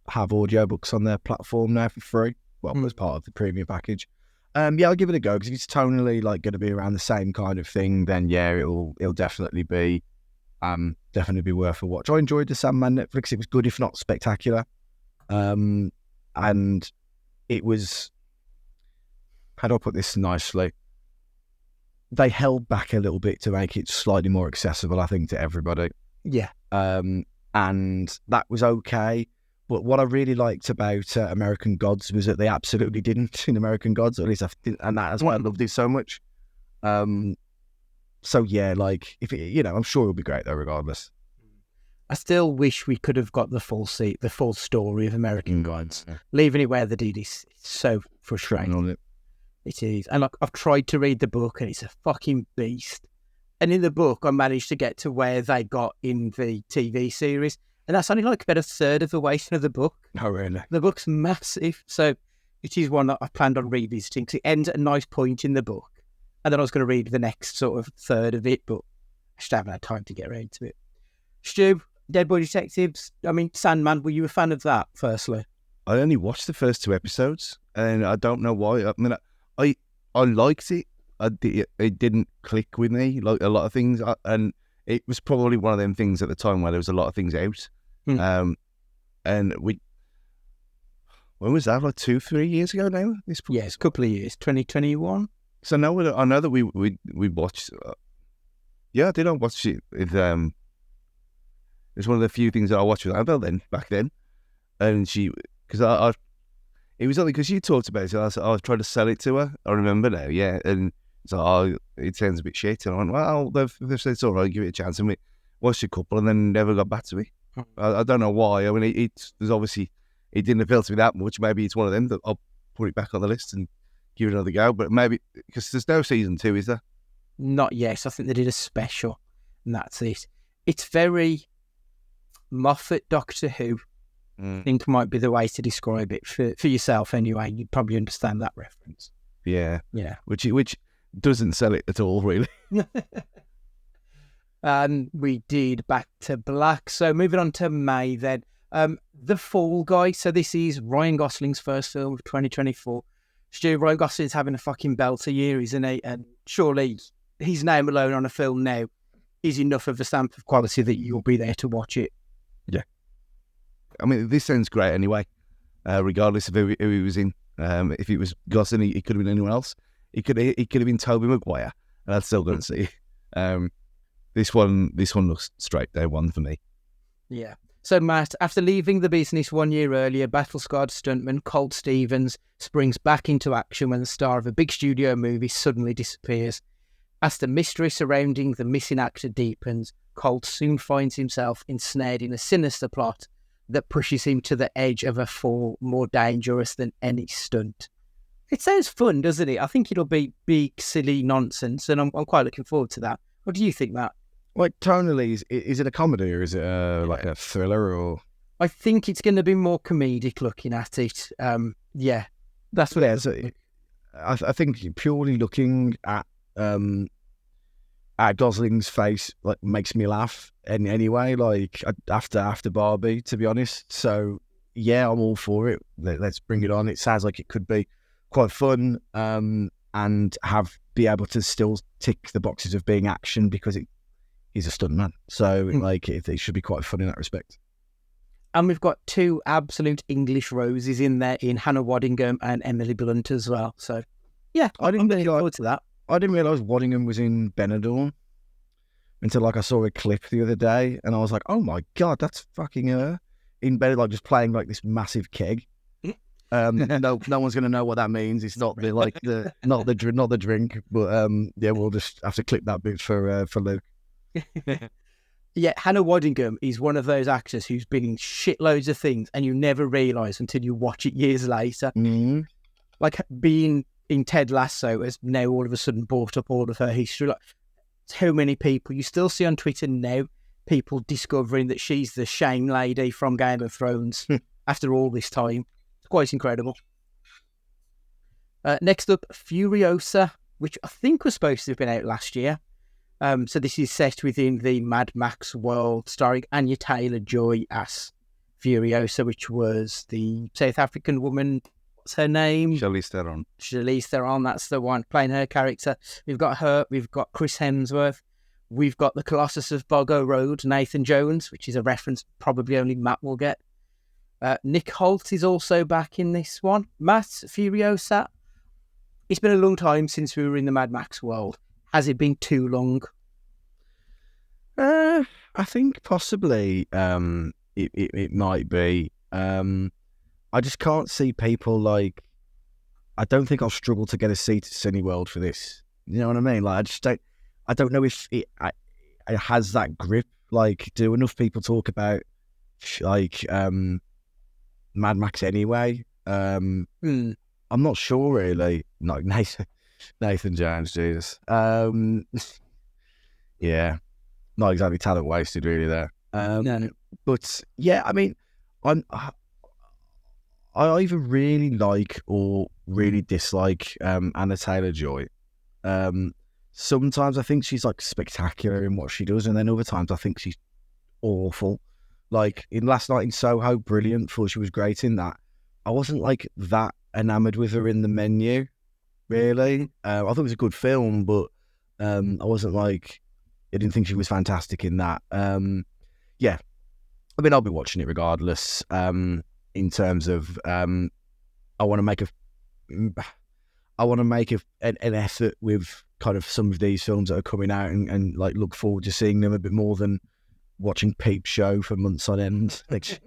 have audiobooks on their platform now for free. Well, as part of the premium package. Yeah, I'll give it a go, because if it's tonally like going to be around the same kind of thing, then yeah, it'll definitely be worth a watch. I enjoyed the Sandman Netflix. It was good, if not spectacular. And it was, how do I put this nicely? they held back a little bit to make it slightly more accessible, I think, to everybody. Yeah. And that was okay. But what I really liked about American Gods was that they absolutely didn't in American Gods, or at least I didn't, and that's why I loved it so much. So yeah, like if it, I'm sure it'll be great though, regardless. I still wish we could have got the full story of American Gods. Leaving it where they did is so frustrating. It is. And like, I've tried to read the book and it's a fucking beast. And in the book, I managed to get to where they got in the TV series. And that's only like about a third of the way through the book. Oh, really? The book's massive. So it is one that I planned on revisiting because it ends at a nice point in the book. And then I was going to read the next sort of third of it, but I just haven't had time to get around to it. Stu, Dead Boy Detectives, I mean, Sandman, were you a fan of that, firstly? I only watched the first 2 episodes, and I don't know why. I mean, I liked it. It didn't click with me, like a lot of things, and it was probably one of them things at the time where there was a lot of things out. And when was that? Like 2-3 years ago now? Yes, a couple of years, 2021. So now I know that we watched. Yeah, I did. I watch it. It's one of the few things that I watched with Annabelle back then, and because it was only because you talked about it. So I was trying to sell it to her. I remember now, yeah, and so it sounds a bit shit. And I went, well, they've said it's all right, give it a chance. And we watched a couple, and then never got back to me. I don't know why. I mean, there's obviously it didn't appeal to me that much. Maybe it's one of them that I'll put it back on the list and give it another go. But maybe because there's no season 2, is there? Not yet. I think they did a special, and that's it. It's very Moffat Doctor Who. I think might be the way to describe it for yourself anyway. You'd probably understand that reference. Yeah. Which doesn't sell it at all, really. And we did Back to Black. So moving on to May then. The Fall Guy. So this is Ryan Gosling's first film of 2024. Stu, Ryan Gosling's having a fucking belter year, isn't he? And surely his name alone on a film now is enough of a stamp of quality that you'll be there to watch it. Yeah. I mean, this sounds great anyway, regardless of who he was in. If it was Gosling, it could have been anyone else. It could have been Tobey Maguire, and I'd still go and see. This one looks straight day one for me. Yeah. So Matt, after leaving the business 1 year earlier, battle-scarred stuntman Colt Stevens springs back into action when the star of a big studio movie suddenly disappears. As the mystery surrounding the missing actor deepens, Colt soon finds himself ensnared in a sinister plot that pushes him to the edge of a fall more dangerous than any stunt. It sounds fun, doesn't it? I think it'll be big, silly nonsense, and I'm quite looking forward to that. What do you think, Matt? Like, tonally, is it a comedy or is it like a thriller? Or I think it's going to be more comedic looking at it. Yeah, that's what it is. I think purely looking at Gosling's face like makes me laugh anyway, like after Barbie, to be honest. So yeah, I'm all for it. Let's bring it on. It sounds like it could be quite fun and be able to still tick the boxes of being action because he's a stuntman. So like it should be quite fun in that respect. And we've got 2 absolute English roses in there in Hannah Waddingham and Emily Blunt as well. So yeah, I'm looking forward to that. I didn't realise Waddingham was in Benidorm until I saw a clip the other day and I was like, oh my God, that's fucking her in Benidorm, like just playing like this massive keg. No one's going to know what that means. It's not not the drink, but yeah, we'll just have to clip that bit for Luke. Yeah, Hannah Waddingham is one of those actors who's been in shitloads of things and you never realise until you watch it years later. Mm-hmm. Like being in Ted Lasso has now all of a sudden brought up all of her history. Like, how many people you still see on Twitter now, people discovering that she's the Shame lady from Game of Thrones after all this time. It's quite incredible. Next up, Furiosa, which I think was supposed to have been out last year. So this is set within the Mad Max world, starring Anya Taylor-Joy as Furiosa, which was the South African woman. What's her name? Charlize Theron. Charlize Theron, that's the one, playing her character. We've got her, we've got Chris Hemsworth, we've got the Colossus of Boggo Road, Nathan Jones, which is a reference probably only Matt will get. Nick Holt is also back in this one. Matt, Furiosa. It's been a long time since we were in the Mad Max world. has it been too long? I think possibly it might be. I just can't see people like. I don't think I'll struggle to get a seat at Cineworld for this. You know what I mean? Like I just don't. I don't know if it has that grip. Like, do enough people talk about like Mad Max anyway? I'm not sure really. Like Nathan Jones, Jesus. Yeah. Not exactly talent wasted, really. There, No. but yeah, I mean, I either really like or really dislike Anna Taylor-Joy. Sometimes I think she's like spectacular in what she does, and then other times I think she's awful. Like in Last Night in Soho, brilliant. Thought she was great in that. I wasn't like that enamored with her in The Menu, really. I thought it was a good film, but I wasn't like. I didn't think she was fantastic in that. Yeah, I mean, I'll be watching it regardless. In terms of, I want to make an effort with kind of some of these films that are coming out, and like look forward to seeing them a bit more than watching Peep Show for months on end next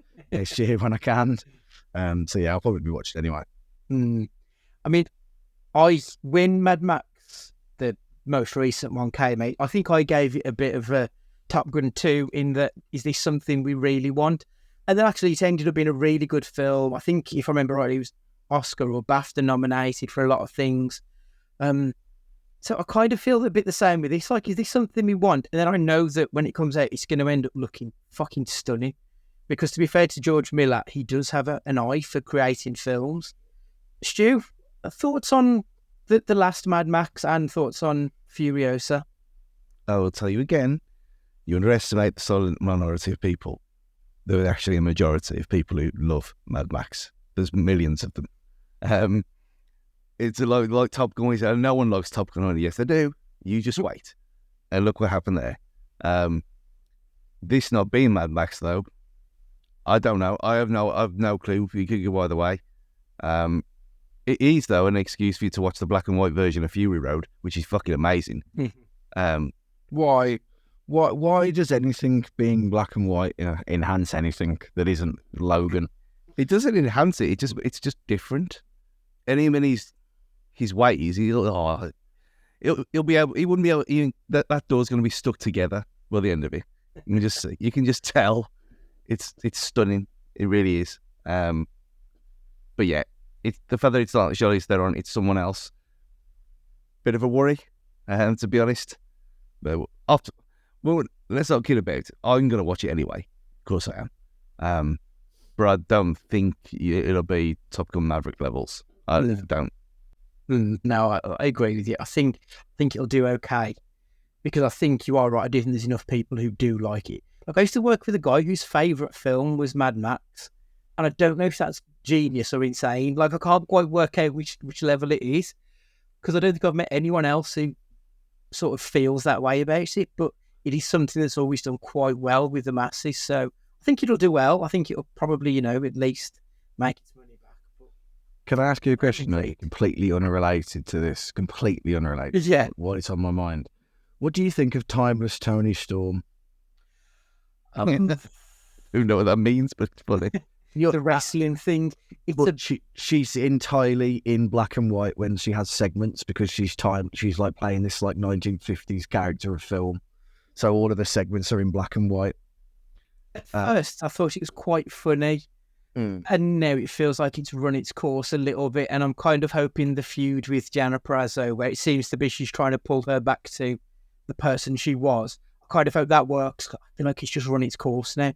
year when I can. So yeah, I'll probably be watching anyway. I mean, when Mad Max, the most recent one, came out, I think I gave it a bit of a Top Gun 2 in that, is this something we really want? And then actually it ended up being a really good film. I think, if I remember right, it was Oscar or BAFTA nominated for a lot of things. So I kind of feel a bit the same with this. Like, is this something we want? And then I know that when it comes out, it's going to end up looking fucking stunning. Because to be fair to George Miller, he does have an eye for creating films. Stu, thoughts on the last Mad Max and thoughts on Furiosa? I will tell you again, you underestimate the silent minority of people. There are actually a majority of people who love Mad Max. There's millions of them. It's like Top Gun. We say, no one likes Top Gun. Yes, they do. You just wait. And look what happened there. This not being Mad Max, though, I don't know. I've no clue. You could go either way. It is, though, an excuse for you to watch the black and white version of Fury Road, which is fucking amazing. Why does anything being black and white enhance anything that isn't Logan? It doesn't enhance it. It's just different. And him and his ways, he'll be able. He wouldn't be able. That door's going to be stuck together by the end of it. You can just tell. It's stunning. It really is. But yeah, it's the fact that it's not Charlize Theron, it's someone else. Bit of a worry, to be honest. But let's not kid about it. I'm going to watch it anyway. Of course I am. But I don't think it'll be Top Gun Maverick levels. I don't. No, I agree with you. I think it'll do okay, because I think you are right. I do think there's enough people who do like it. Like, I used to work with a guy whose favourite film was Mad Max, and I don't know if that's genius or insane. Like, I can't quite work out which level it is, because I don't think I've met anyone else who sort of feels that way about it. But it is something that's always done quite well with the masses. So I think it'll do well. I think it'll probably, at least make its money back. But can I ask you a question, mate? Completely unrelated to this. Completely unrelated. Yeah. What is on my mind? What do you think of Timeless Tony Storm? Who know what that means, but it's funny. The wrestling thing. She's entirely in black and white when she has segments, because she's like playing this like 1950s character of film. So all of the segments are in black and white. At first, I thought it was quite funny. And now it feels like it's run its course a little bit. And I'm kind of hoping the feud with Gianna Prazo, where it seems to be she's trying to pull her back to the person she was, I kind of hope that works. I feel like it's just run its course now.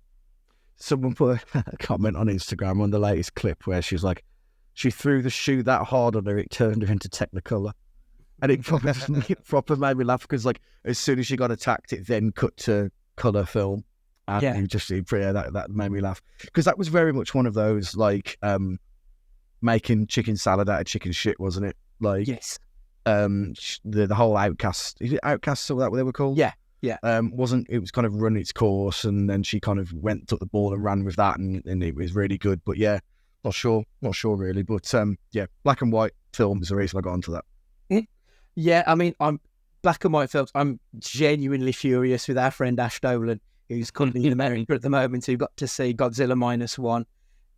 Someone put a comment on Instagram on the latest clip where she's like, she threw the shoe that hard on her, it turned her into Technicolor. And it proper made me laugh, because like as soon as she got attacked, it then cut to colour film. And that made me laugh, because that was very much one of those like making chicken salad out of chicken shit, wasn't it? Like, yes. The whole Outcast, is it Outcast or that what they were called? Yeah. It was kind of run its course, and then she kind of took the ball and ran with that, and it was really good. But yeah, not sure really. But yeah, black and white film is the reason I got onto that. Yeah, I mean, I'm black and white films, I'm genuinely furious with our friend Ash Dolan, who's currently in America at the moment, who got to see Godzilla -1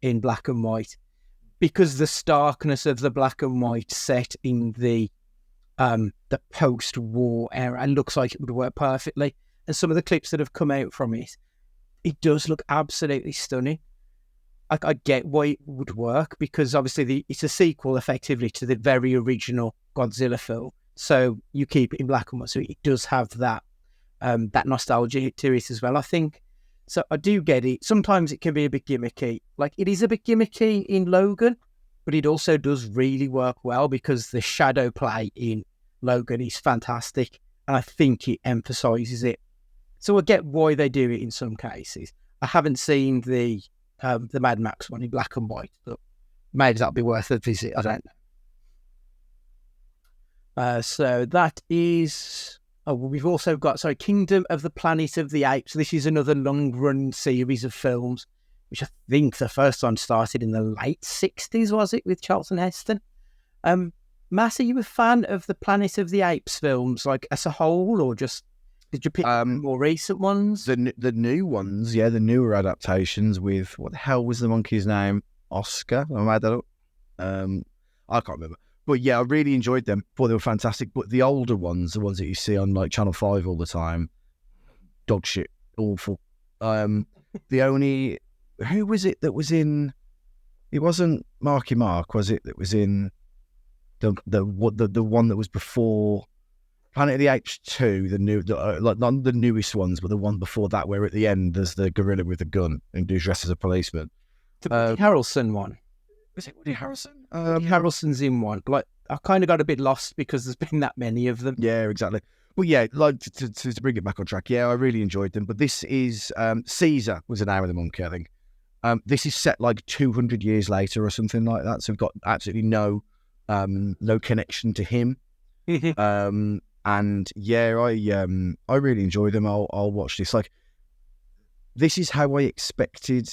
in black and white, because the starkness of the black and white set in the post-war era, and looks like it would work perfectly. And some of the clips that have come out from it, it does look absolutely stunning. I get why it would work, because obviously it's a sequel effectively to the very original Godzilla film. So you keep it in black and white, so it does have that nostalgia to it as well, I think. So I do get it. Sometimes it can be a bit gimmicky. Like, it is a bit gimmicky in Logan, but it also does really work well because the shadow play in Logan is fantastic, and I think it emphasises it. So I get why they do it in some cases. I haven't seen the Mad Max one in black and white, but maybe that'll be worth a visit. I don't know. So that is... Oh, well, we've also got, Kingdom of the Planet of the Apes. This is another long-run series of films, which I think the first one started in the late 60s, was it, with Charlton Heston? Matt, are you a fan of the Planet of the Apes films, like, as a whole, or just... Did you pick more recent ones? The new ones, yeah, the newer adaptations with, what the hell was the monkey's name? Oscar? I made that up. I can't remember. But yeah, I really enjoyed them. Thought they were fantastic. But the older ones, the ones that you see on like Channel 5 all the time, dog shit, awful. The only... Who was it that was in... It wasn't Marky Mark, was it, that was in the one that was before... Planet of the Apes 2, like not the newest ones, but the one before that, where at the end there's the gorilla with a gun and who's dressed as a policeman. The Woody Harrelson one. Was it Woody Harrelson? Woody Harrelson's in one. Like, I kind of got a bit lost because there's been that many of them. Yeah, exactly. Well, yeah, like to bring it back on track. Yeah, I really enjoyed them. But this is Caesar was the name of the monkey, I think. This is set like 200 years later or something like that. So we've got absolutely no connection to him. And yeah, I really enjoy them. I'll watch this. Like, this is how I expected.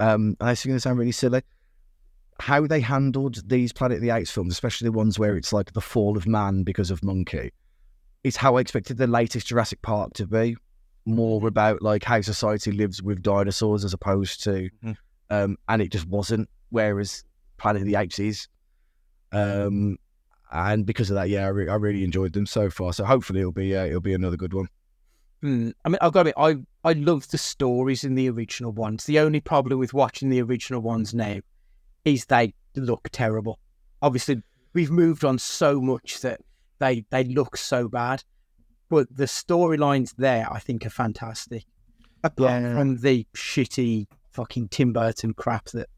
And this is going to sound really silly. How they handled these Planet of the Apes films, especially the ones where it's like the fall of man because of monkey, is how I expected the latest Jurassic Park to be. More about like how society lives with dinosaurs as opposed to, and it just wasn't. Whereas Planet of the Apes is. And because of that, yeah, I really enjoyed them so far. So hopefully it'll be another good one. I mean, I've got to admit, I love the stories in the original ones. The only problem with watching the original ones now is they look terrible. Obviously, we've moved on so much that they look so bad. But the storylines there, I think, are fantastic. Apart from the shitty fucking Tim Burton crap that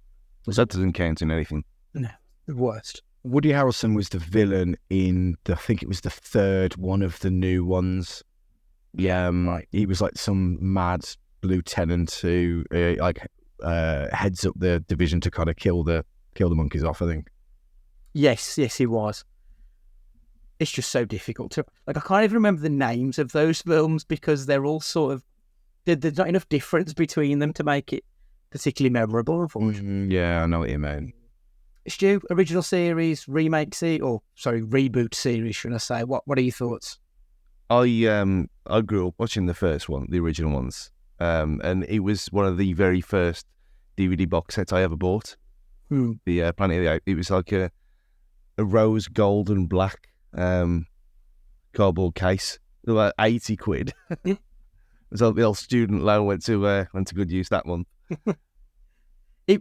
doesn't count in anything. No, the worst. Woody Harrelson was the villain in I think it was the third one of the new ones. Yeah, he was like some mad lieutenant who heads up the division to kind of kill the monkeys off, I think. Yes, he was. It's just so difficult to... Like, I can't even remember the names of those films because they're all sort of... There's not enough difference between them to make it particularly memorable, unfortunately. Yeah, I know what you mean. Stu, original series, reboot series, should I say? What are your thoughts? I grew up watching the first one, the original ones, and it was one of the very first DVD box sets I ever bought. The Planet of the Apes. It was like a rose gold and black cardboard case, about 80 quid. It was like the old student loan went to good use that month. It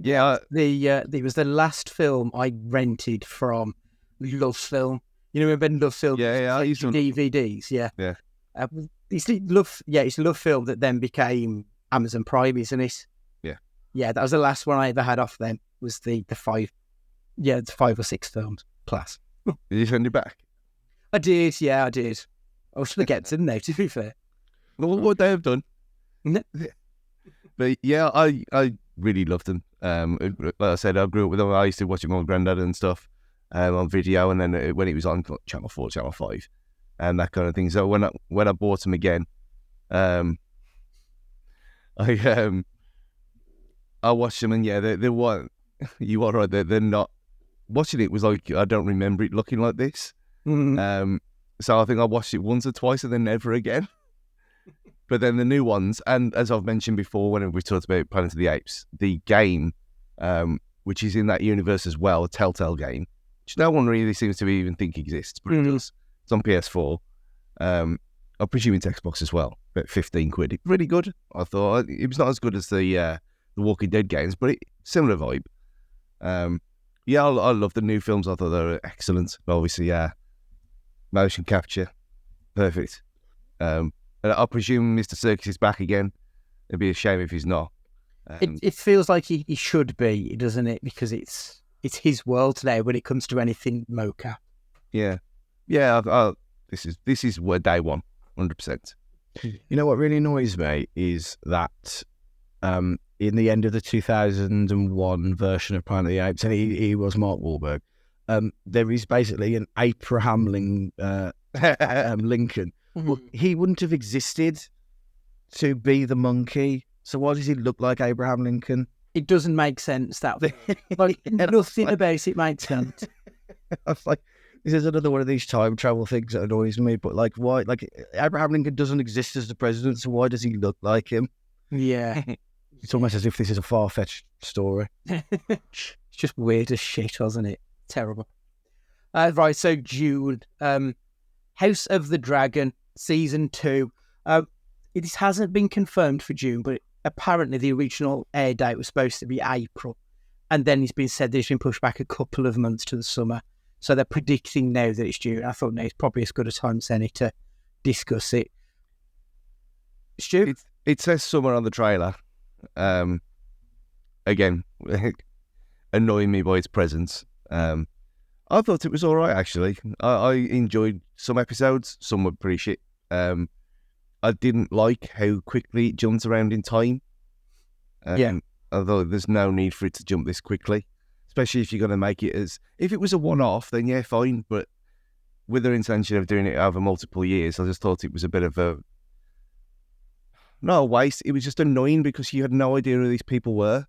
was the last film I rented from Love Film. You know, when Love Film I used to DVDs. Yeah. It's Love Film that then became Amazon Prime, isn't it? Yeah. That was the last one I ever had off them. Was the 5 or 6 films plus. Did you send it back? I did. Yeah, I did. I was forgetting now, to be fair. Well, what they have done. But yeah, I really loved them. Like I said, I grew up with them. I used to watch it with my granddad and stuff on video, and then when it was on Channel 4, Channel 5, and that kind of thing. So when I bought them again, I watched them, and they weren't. You are right. They're not. Watching it was like I don't remember it looking like this. So I think I watched it once or twice and then never again. But then the new ones, and as I've mentioned before when we talked about Planet of the Apes, the game, which is in that universe as well, a Telltale game, which no one really seems to even think exists, but it does. It's on PS4. I presume it's Xbox as well, but 15 quid. It's really good. I thought it was not as good as the Walking Dead games, but similar vibe. Yeah, I love the new films. I thought they were excellent. But obviously, motion capture, perfect. And I presume Mr. Serkis is back again. It'd be a shame if he's not. It feels like he should be, doesn't it? Because it's his world now when it comes to anything mocap. Yeah. This is where day one, 100%. You know what really annoys me is that in the end of the 2001 version of Planet of the Apes, and he was Mark Wahlberg, there is basically an Abraham Lincoln. Well, he wouldn't have existed to be the monkey. So why does he look like Abraham Lincoln? It doesn't make sense that way. Like, nothing about it makes sense. I was like, this is another one of these time travel things that annoys me. But like, why? Like, Abraham Lincoln doesn't exist as the president, so why does he look like him? Yeah. It's almost as if this is a far-fetched story. It's just weird as shit, wasn't it? Terrible. Right, so June. House of the Dragon, Season 2. It hasn't been confirmed for June, but apparently the original air date was supposed to be April. And then it's been said that it's been pushed back a couple of months to the summer. So they're predicting now that it's June. I thought, no, it's probably as good a time as any to discuss it. Stu? It says summer on the trailer. Again, annoying me by its presence. I thought it was all right, actually. I enjoyed some episodes. Some were pretty shit. I didn't like how quickly it jumped around in time. Although there's no need for it to jump this quickly, especially if you're going to make it as... If it was a one-off, then yeah, fine. But with their intention of doing it over multiple years, I just thought it was a bit of a... Not a waste. It was just annoying because you had no idea who these people were.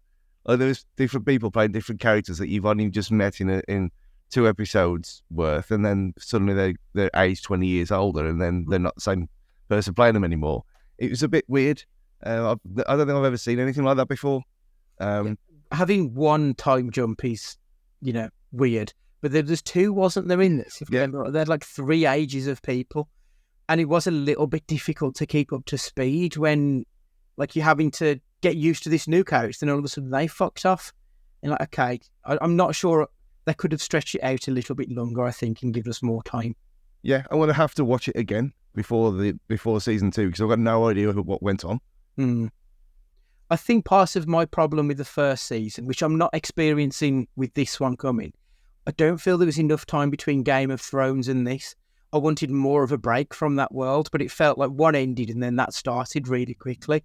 Like, there was different people playing different characters that you've only just met in 2 episodes worth, and then suddenly they're aged 20 years older, and then they're not the same person playing them anymore. It was a bit weird. I don't think I've ever seen anything like that before. Having one time jump is, weird. But there's 2, wasn't there, in this? If you remember, there had like 3 ages of people. And it was a little bit difficult to keep up to speed when, like, you're having to get used to this new character, and all of a sudden they fucked off. And like, okay, I'm not sure. They could have stretched it out a little bit longer, I think, and give us more time. Yeah, I'm going to have to watch it again before season 2 because I've got no idea what went on. I think part of my problem with the first season, which I'm not experiencing with this one coming, I don't feel there was enough time between Game of Thrones and this. I wanted more of a break from that world, but it felt like one ended and then that started really quickly.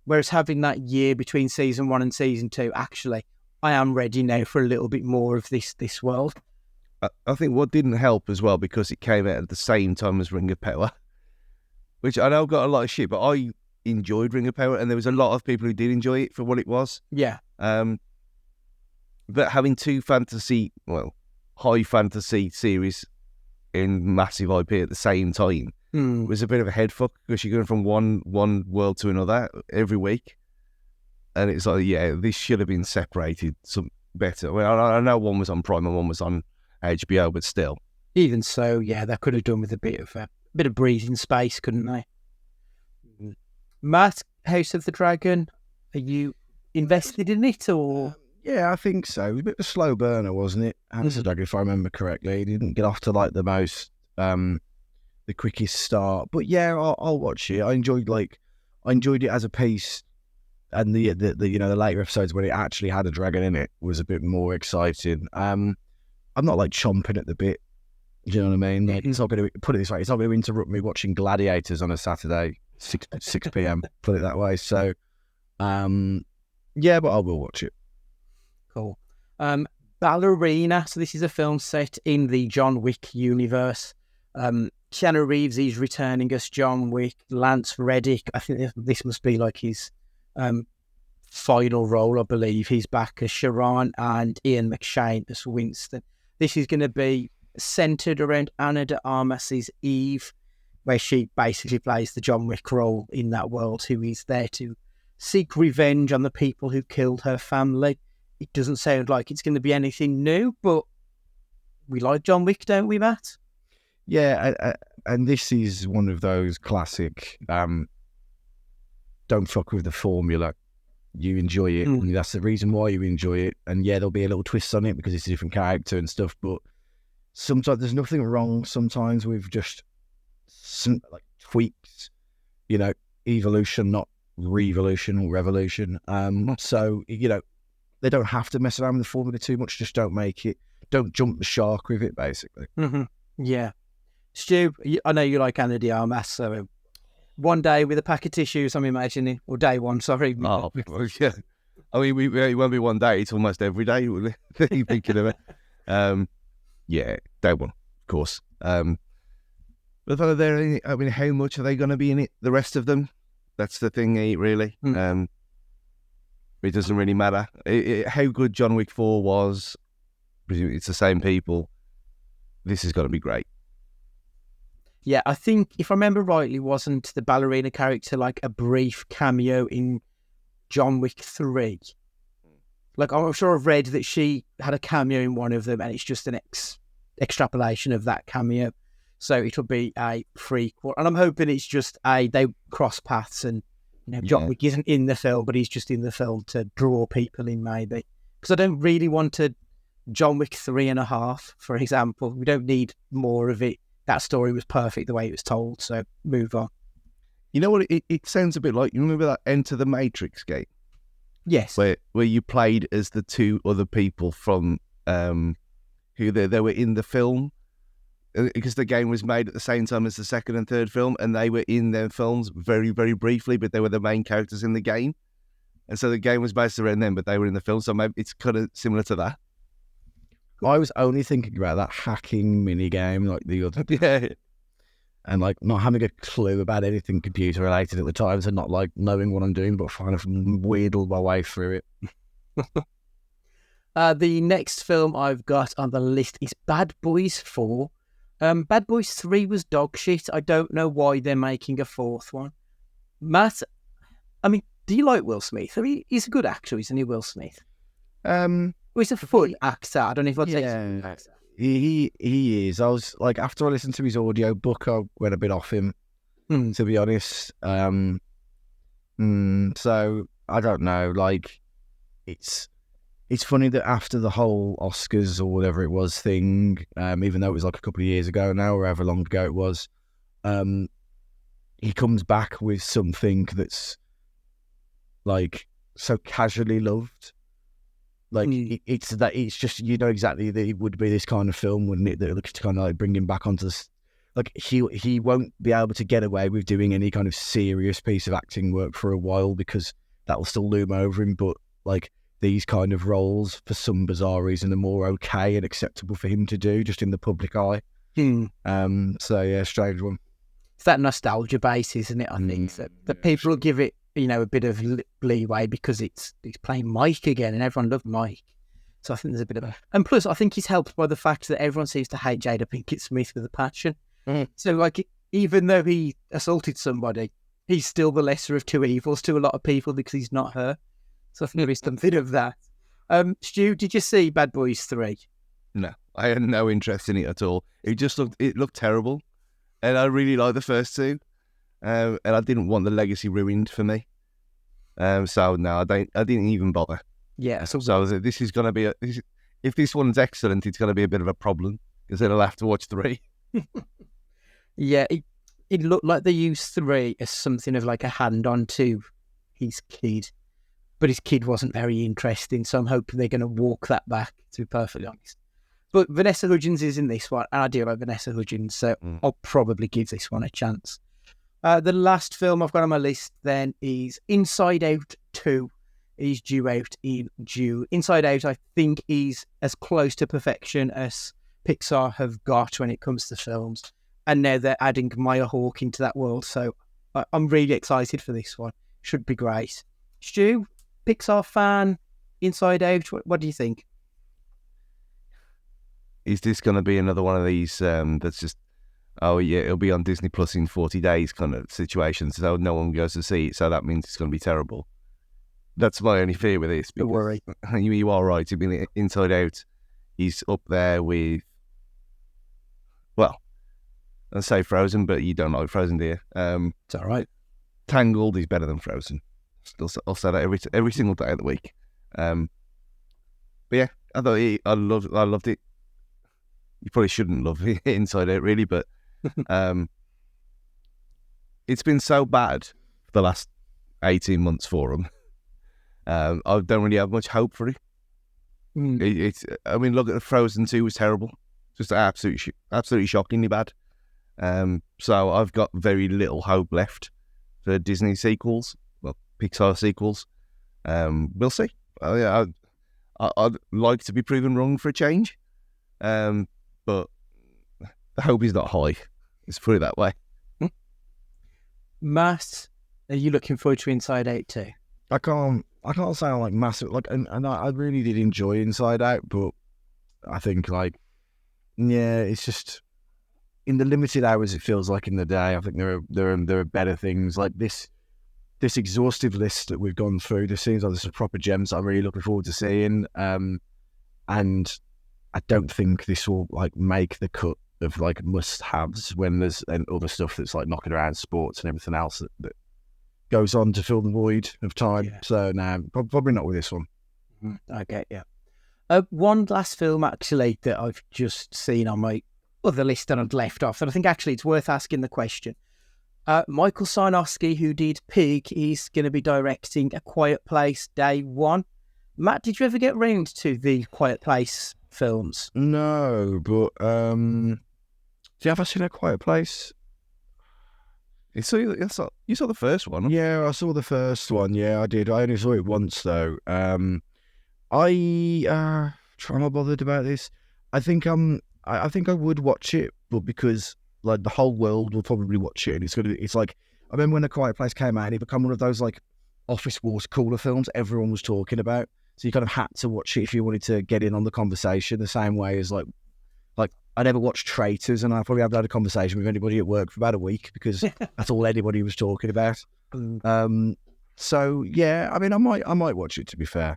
Whereas having that year between season 1 and season 2, actually, I am ready now for a little bit more of this world. I think what didn't help as well, because it came out at the same time as Ring of Power, which I know got a lot of shit, but I enjoyed Ring of Power, and there was a lot of people who did enjoy it for what it was. Yeah. But having 2 high fantasy series in massive IP at the same time was a bit of a head fuck, because you're going from one world to another every week. And it's like, yeah, this should have been separated some better. Well, I know one was on Prime and one was on HBO, but still. Even so, yeah, they could have done with a bit of breathing space, couldn't they? Matt, House of the Dragon, are you invested in it, or? Yeah, I think so. It was a bit of a slow burner, wasn't it? House of the Dragon, if I remember correctly. It didn't get off to like the most, the quickest start. But yeah, I'll watch it. I enjoyed it as a piece. And the later episodes when it actually had a dragon in it was a bit more exciting. I'm not like chomping at the bit. Do you know what I mean? Like, it's not going to put it this way. It's not going to interrupt me watching Gladiators on a Saturday, 6 p.m. Put it that way. So, yeah, but I will watch it. Cool. Ballerina. So this is a film set in the John Wick universe. Keanu Reeves is returning as John Wick. Lance Reddick, I think this must be like his final role, I believe. He's back as Sharon, and Ian McShane as Winston. This is going to be centered around Ana de Armas's Eve, where she basically plays the John Wick role in that world, who is there to seek revenge on the people who killed her family. It doesn't sound like it's going to be anything new, but we like John Wick, don't we, Matt? Yeah, and this is one of those classic don't fuck with the formula. You enjoy it, and that's the reason why you enjoy it. And yeah, there'll be a little twist on it because it's a different character and stuff, but sometimes there's nothing wrong sometimes with just some like tweaks, evolution, not revolution or revolution. So, they don't have to mess around with the formula too much. Just don't jump the shark with it, basically. Mm-hmm. Yeah. Stu, I know you like Ana de Armas, so one day with a pack of tissues, I'm imagining, or day one, sorry. Oh, yeah. I mean, it won't be one day, it's almost every day, you're thinking of it. Yeah, day one, of course. But are there any, how much are they going to be in it, the rest of them? That's the thing, really. It doesn't really matter. How good John Wick 4 was, presumably it's the same people. This is going to be great. Yeah, I think, if I remember rightly, wasn't the ballerina character like a brief cameo in John Wick 3? Like, I'm sure I've read that she had a cameo in one of them, and it's just an extrapolation of that cameo. So it'll be a prequel. And I'm hoping it's just they cross paths and, John Wick isn't in the film, but he's just in the film to draw people in, maybe. Because I don't really want to John Wick 3.5, for example. We don't need more of it. That story was perfect the way it was told, so move on. You know what? It sounds a bit like, you remember that Enter the Matrix game? Yes. Where you played as the two other people from who they were in the film, because the game was made at the same time as the second and third film, and they were in their films very, very briefly, but they were the main characters in the game. And so the game was based around them, but they were in the film, so maybe it's kind of similar to that. I was only thinking about that hacking mini game like the other day. And like not having a clue about anything computer related at the time, so not like knowing what I'm doing, but kind of wheedled my way through it. The next film I've got on the list is Bad Boys 4. Bad Boys 3 was dog shit. I don't know why they're making a fourth one. Matt, I mean, do you like Will Smith? I mean, he's a good actor, isn't he, Will Smith? He's a fun actor. I don't know if I'd say he is. I was like, after I listened to his audio book, I went a bit off him, to be honest. So I don't know. Like, it's funny that after the whole Oscars or whatever it was thing, even though it was like a couple of years ago now, or however long ago it was, he comes back with something that's like so casually loved. Like it's just, exactly that it would be this kind of film, wouldn't it? That looks to kind of like bring him back onto this. Like he won't be able to get away with doing any kind of serious piece of acting work for a while because that will still loom over him. But like these kind of roles, for some bizarre reason, are more okay and acceptable for him to do just in the public eye. So yeah, strange one. It's that nostalgia base, isn't it? I think that people will give it, a bit of leeway because he's playing Mike again, and everyone loved Mike. So I think there's a bit of and plus I think he's helped by the fact that everyone seems to hate Jada Pinkett Smith with a passion. So like, even though he assaulted somebody, he's still the lesser of two evils to a lot of people because he's not her. So I think there is something of that. Stu, did you see Bad Boys 3? No, I had no interest in it at all. It looked terrible, and I really liked the first two. And I didn't want the legacy ruined for me. So no, I didn't even bother. Yeah. So I was like, this is going to be if this one's excellent, it's going to be a bit of a problem because then I'll have to watch 3. Yeah, it looked like they used 3 as something of like a hand-on to his kid, but his kid wasn't very interesting. So I'm hoping they're going to walk that back, to be perfectly honest. But Vanessa Hudgens is in this one, and I do like Vanessa Hudgens, so I'll probably give this one a chance. The last film I've got on my list then is Inside Out 2. Is due out in June. Inside Out, I think, is as close to perfection as Pixar have got when it comes to films. And now they're adding Maya Hawke into that world, so I'm really excited for this one. Should be great. Stu, Pixar fan, Inside Out, what do you think? is this going to be another one of these that's just, oh yeah, it'll be on Disney Plus in 40 days kind of situation, so no one goes to see it, so that means it's going to be terrible. That's my only fear with this. Don't worry. You are right. I mean, Inside Out, he's up there with, well, I'd say Frozen, but you don't like Frozen, do you? It's all right. Tangled is better than Frozen. I'll say that every single day of the week. But yeah, I loved it. You probably shouldn't love Inside Out, really, but it's been so bad for the last 18 months for them. I don't really have much hope for it. I mean, look at Frozen 2 was terrible. Just absolutely shockingly bad. So I've got very little hope left for Disney sequels, well, Pixar sequels. We'll see. I'd like to be proven wrong for a change, but the hope is not high. Let's put it that way. Matt, are you looking forward to Inside Out too? I can't say I'm like massive, like, and I really did enjoy Inside Out, but I think like, yeah, it's just in the limited hours it feels like in the day. I think there are better things like this exhaustive list that we've gone through. This seems like there's some proper gems that I'm really looking forward to seeing, and I don't think this will like make the cut of like must-haves when there's other stuff that's like knocking around sports and everything else that goes on to fill the void of time. Yeah. So no, probably not with this one. Okay, yeah. One last film actually that I've just seen on my other list that I'd left off, and I think actually it's worth asking the question. Michael Sarnowski, who did Pig, is going to be directing A Quiet Place Day One. Matt, did you ever get round to the Quiet Place films? No, but do you ever seen A Quiet Place? You saw the first one? Yeah, I saw the first one. Yeah, I did. I only saw it once though. I try not bothered about this. I think I think I would watch it, but because like the whole world will probably watch it, and it's like I remember when A Quiet Place came out, and it became one of those like office water cooler films everyone was talking about. So you kind of had to watch it if you wanted to get in on the conversation. The same way as like I never watched Traitors, and I probably haven't had a conversation with anybody at work for about a week because that's all anybody was talking about. So yeah, I mean, I might watch it, to be fair.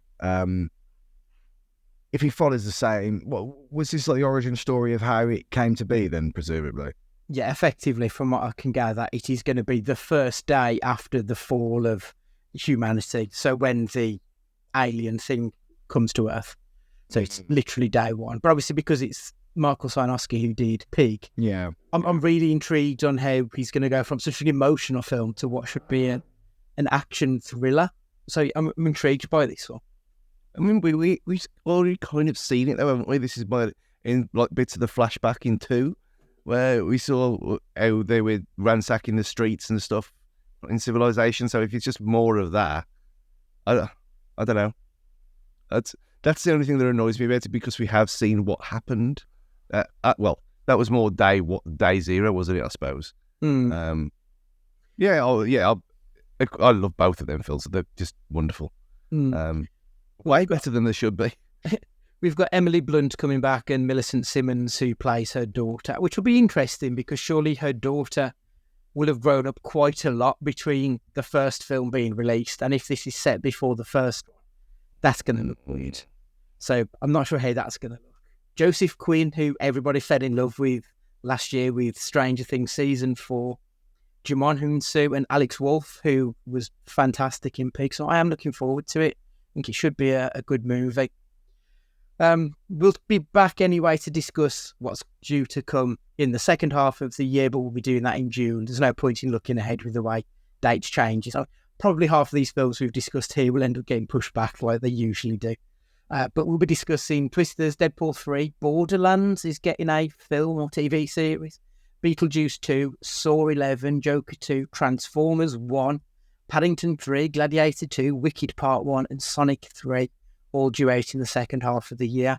If he follows the same, was this like the origin story of how it came to be then, presumably? Yeah, effectively, from what I can gather, it is going to be the first day after the fall of humanity. So when the alien thing comes to Earth. So it's literally day one. But obviously because it's Michael Sarnowski who did Pig, yeah, I'm really intrigued on how he's going to go from such an emotional film to what should be an action thriller. So I'm intrigued by this one. I mean, we've already kind of seen it though, haven't we? This is in like bits of the flashback in 2, where we saw how they were ransacking the streets and stuff in Civilization. So if it's just more of that, I don't know. That's the only thing that annoys me about it, because we have seen what happened. Well, that was more day 0, wasn't it? I suppose. I love both of them films. They're just wonderful. Way better than they should be. We've got Emily Blunt coming back and Millicent Simmons, who plays her daughter, which will be interesting because surely her daughter will have grown up quite a lot between the first film being released, and if this is set before the first one, that's going to look weird. So I'm not sure how that's going to look. Joseph Quinn, who everybody fell in love with last year with Stranger Things Season 4, Jimon Hunsu and Alex Wolff, who was fantastic in Pig, so I am looking forward to it. I think it should be a good movie. We'll be back anyway to discuss what's due to come in the second half of the year, but we'll be doing that in June. There's no point in looking ahead with the way dates change. So probably half of these films we've discussed here will end up getting pushed back like they usually do. But we'll be discussing Twisters, Deadpool 3, Borderlands is getting a film or TV series, Beetlejuice 2, Saw 11, Joker 2, Transformers 1, Paddington 3, Gladiator 2, Wicked Part 1 and Sonic 3, all due out in the second half of the year.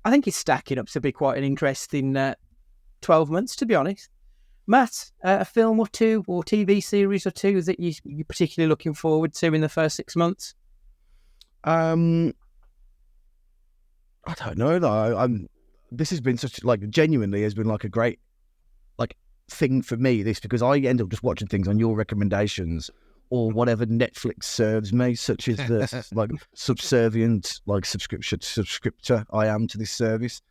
I think it's stacking up to be quite an interesting 12 months, to be honest. Matt, a film or two or TV series or two that you're particularly looking forward to in the first 6 months? I don't know though. this has been such like genuinely has been like a great like thing for me. This because I end up just watching things on your recommendations or whatever Netflix serves me, such as the like subservient like subscriptor I am to this service.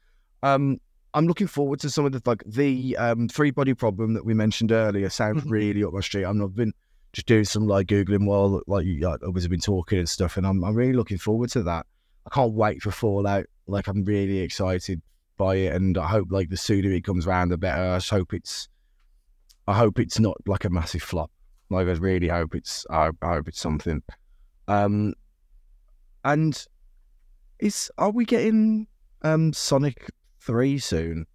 I'm looking forward to some of the Three Body Problem that we mentioned earlier. Sounds really up my street. I've been just doing some like Googling while like others have been talking and stuff, and I'm really looking forward to that. I can't wait for Fallout. Like I'm really excited by it, and I hope like the sooner it comes around, the better. I hope it's not like a massive flop. Like I really hope it's. I hope it's something. And are we getting Sonic 3 soon?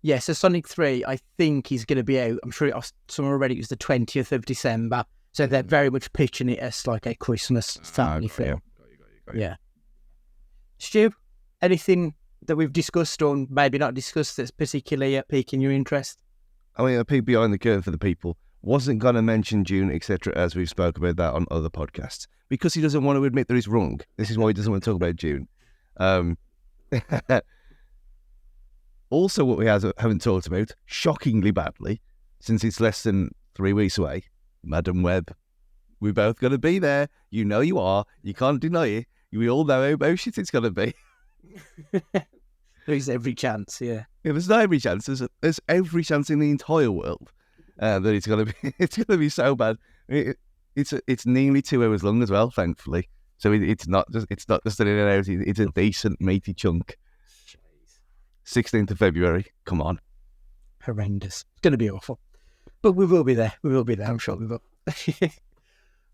Yeah, so Sonic 3, I think is going to be out. I'm sure somewhere already. It was the 20th of December, so they're very much pitching it as like a Christmas family film. Got you. Yeah. Stu, anything that we've discussed or maybe not discussed that's particularly piquing your interest? I mean, a peek behind the curtain for the people. Wasn't going to mention Dune, etc., as we've spoke about that on other podcasts, because he doesn't want to admit that he's wrong. This is why he doesn't want to talk about Dune. Also, what we haven't talked about, shockingly badly, since it's less than 3 weeks away, Madam Web. We're both going to be there. You know you are. You can't deny it. We all know how bullshit it's going to be. There's every chance, yeah. There's not every chance. There's every chance in the entire world that it's going to be so bad. It's nearly 2 hours long as well, thankfully. So it's not just in and out. It's a decent meaty chunk. 16th of February. Come on. Horrendous. It's going to be awful. But we will be there. I'm sure we will.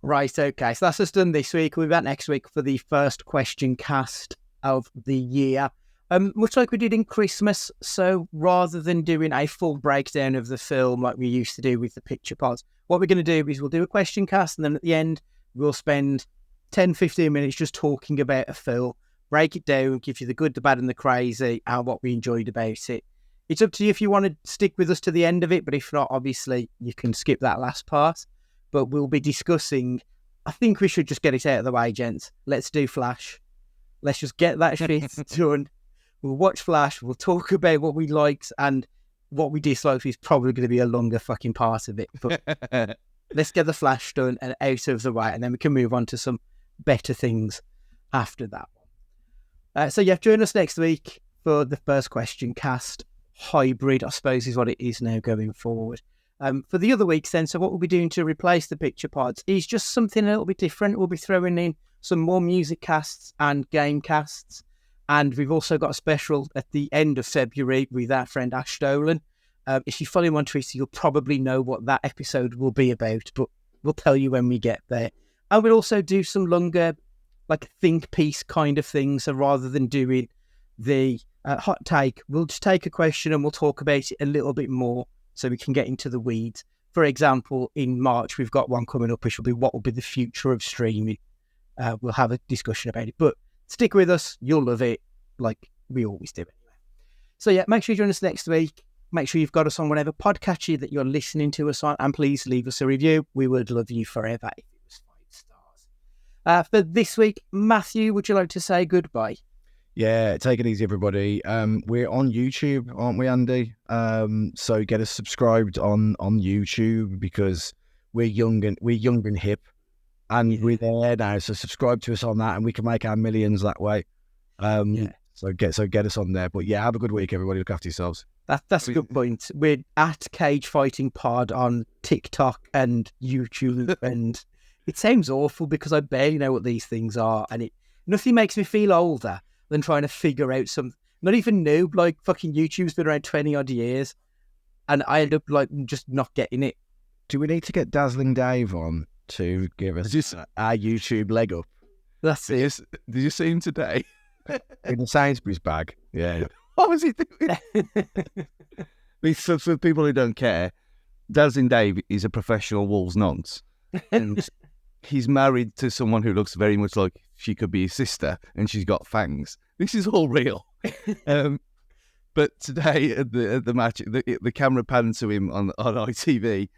Right, okay. So that's us done this week. We'll be back next week for the first question cast of the year. Much like we did in Christmas, so rather than doing a full breakdown of the film like we used to do with the picture pods, what we're going to do is we'll do a question cast, and then at the end we'll spend 10-15 minutes just talking about a film, break it down, give you the good, the bad and the crazy, and what we enjoyed about it. It's up to you if you want to stick with us to the end of it, but if not, obviously you can skip that last part. But we'll be discussing, I think we should just get it out of the way, gents. Let's do Flash. Let's just get that shit done. We'll watch Flash, we'll talk about what we liked, and what we disliked is probably going to be a longer fucking part of it. But let's get the Flash done and out of the way, and then we can move on to some better things after that one. So yeah, join us next week for the first question cast. Hybrid, I suppose, is what it is now going forward. For the other weeks then, so what we'll be doing to replace the picture pods is just something a little bit different. We'll be throwing in some more music casts and game casts. And we've also got a special at the end of February with our friend Ash Dolan. If you follow him on Twitter, you'll probably know what that episode will be about, but we'll tell you when we get there. And we'll also do some longer, like think piece kind of things. So rather than doing the hot take, we'll just take a question and we'll talk about it a little bit more so we can get into the weeds. For example, in March, we've got one coming up, which will be what will be the future of streaming. We'll have a discussion about it, but stick with us. You'll love it like we always do anyway. So yeah, make sure you join us next week. Make sure you've got us on whatever podcatcher that you're listening to us on, and please leave us a review. We would love you forever if it was 5 stars. For this week, Matthew, would you like to say goodbye? Yeah, take it easy, everybody. We're on YouTube, aren't we, Andy? So get us subscribed on YouTube because we're young and hip, and we're there now. So subscribe to us on that, and we can make our millions that way. So get us on there. But yeah, have a good week, everybody. Look after yourselves. That's a good point. We're at Cage Fighting Pod on TikTok and YouTube, and it sounds awful because I barely know what these things are, and nothing makes me feel older than trying to figure out some, not even noob, like fucking YouTube's been around 20 odd years, and I end up like just not getting it. Do we need to get Dazzling Dave on to give us our YouTube leg up? That's it. Did you see him today? In the Sainsbury's bag. Yeah. What was he doing? For people who don't care, Dazzling Dave is a professional Wolves nonce. And he's married to someone who looks very much like she could be his sister, and she's got fangs. This is all real. But today at the match, the camera panned to him on ITV,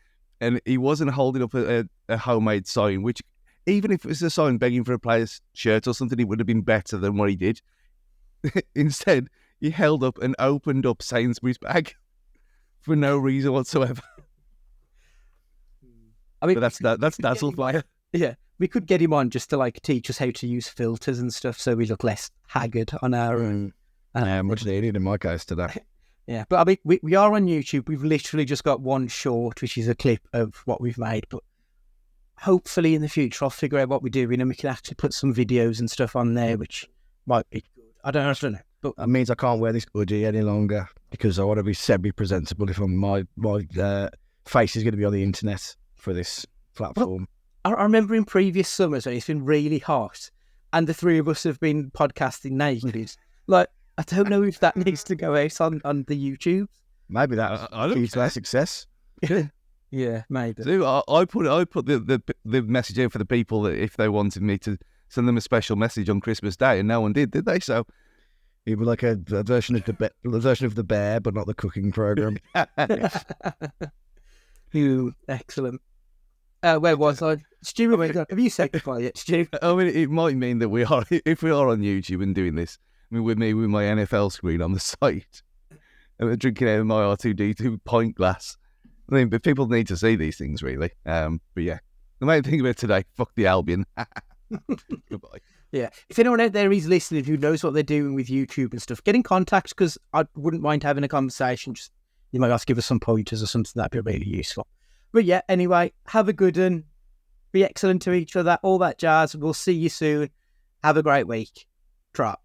and he wasn't holding up a homemade sign, which, even if it was a sign begging for a player's shirt or something, it would have been better than what he did. Instead, he held up an opened up Sainsbury's bag for no reason whatsoever. I mean, But that's Dazzle Flyer. yeah, we could get him on just to like teach us how to use filters and stuff, so we look less haggard on our. Much needed in my case today. Yeah, but I mean, we are on YouTube. We've literally just got one short, which is a clip of what we've made. But hopefully in the future, I'll figure out what we're doing and we can actually put some videos and stuff on there, which might be good. I don't know. But That means I can't wear this hoodie any longer because I want to be semi-presentable if my face is going to be on the internet for this platform. I remember in previous summers when it's been really hot and the three of us have been podcasting naked. Like, I don't know if that needs to go out on the YouTube. Maybe that's I don't key to our success. Yeah, maybe. So I put the message in for the people that if they wanted me to send them a special message on Christmas Day, and no one did they? So It was like a version of the bear, but not the cooking program. Excellent. Where was I? Stu, have you said goodbye yet, Stu? I mean, it might mean that we are, if we are on YouTube and doing this, I mean, with my NFL screen on the side, and we're drinking out of my R2D2 pint glass. I mean, but people need to see these things, really. But yeah, the main thing about today, fuck the Albion. Goodbye. Yeah. If anyone out there is listening who knows what they're doing with YouTube and stuff, get in contact because I wouldn't mind having a conversation. Just you might have to give us some pointers or something that'd be really useful. But yeah, anyway, have a good one. Be excellent to each other, all that jazz. We'll see you soon. Have a great week. Trot.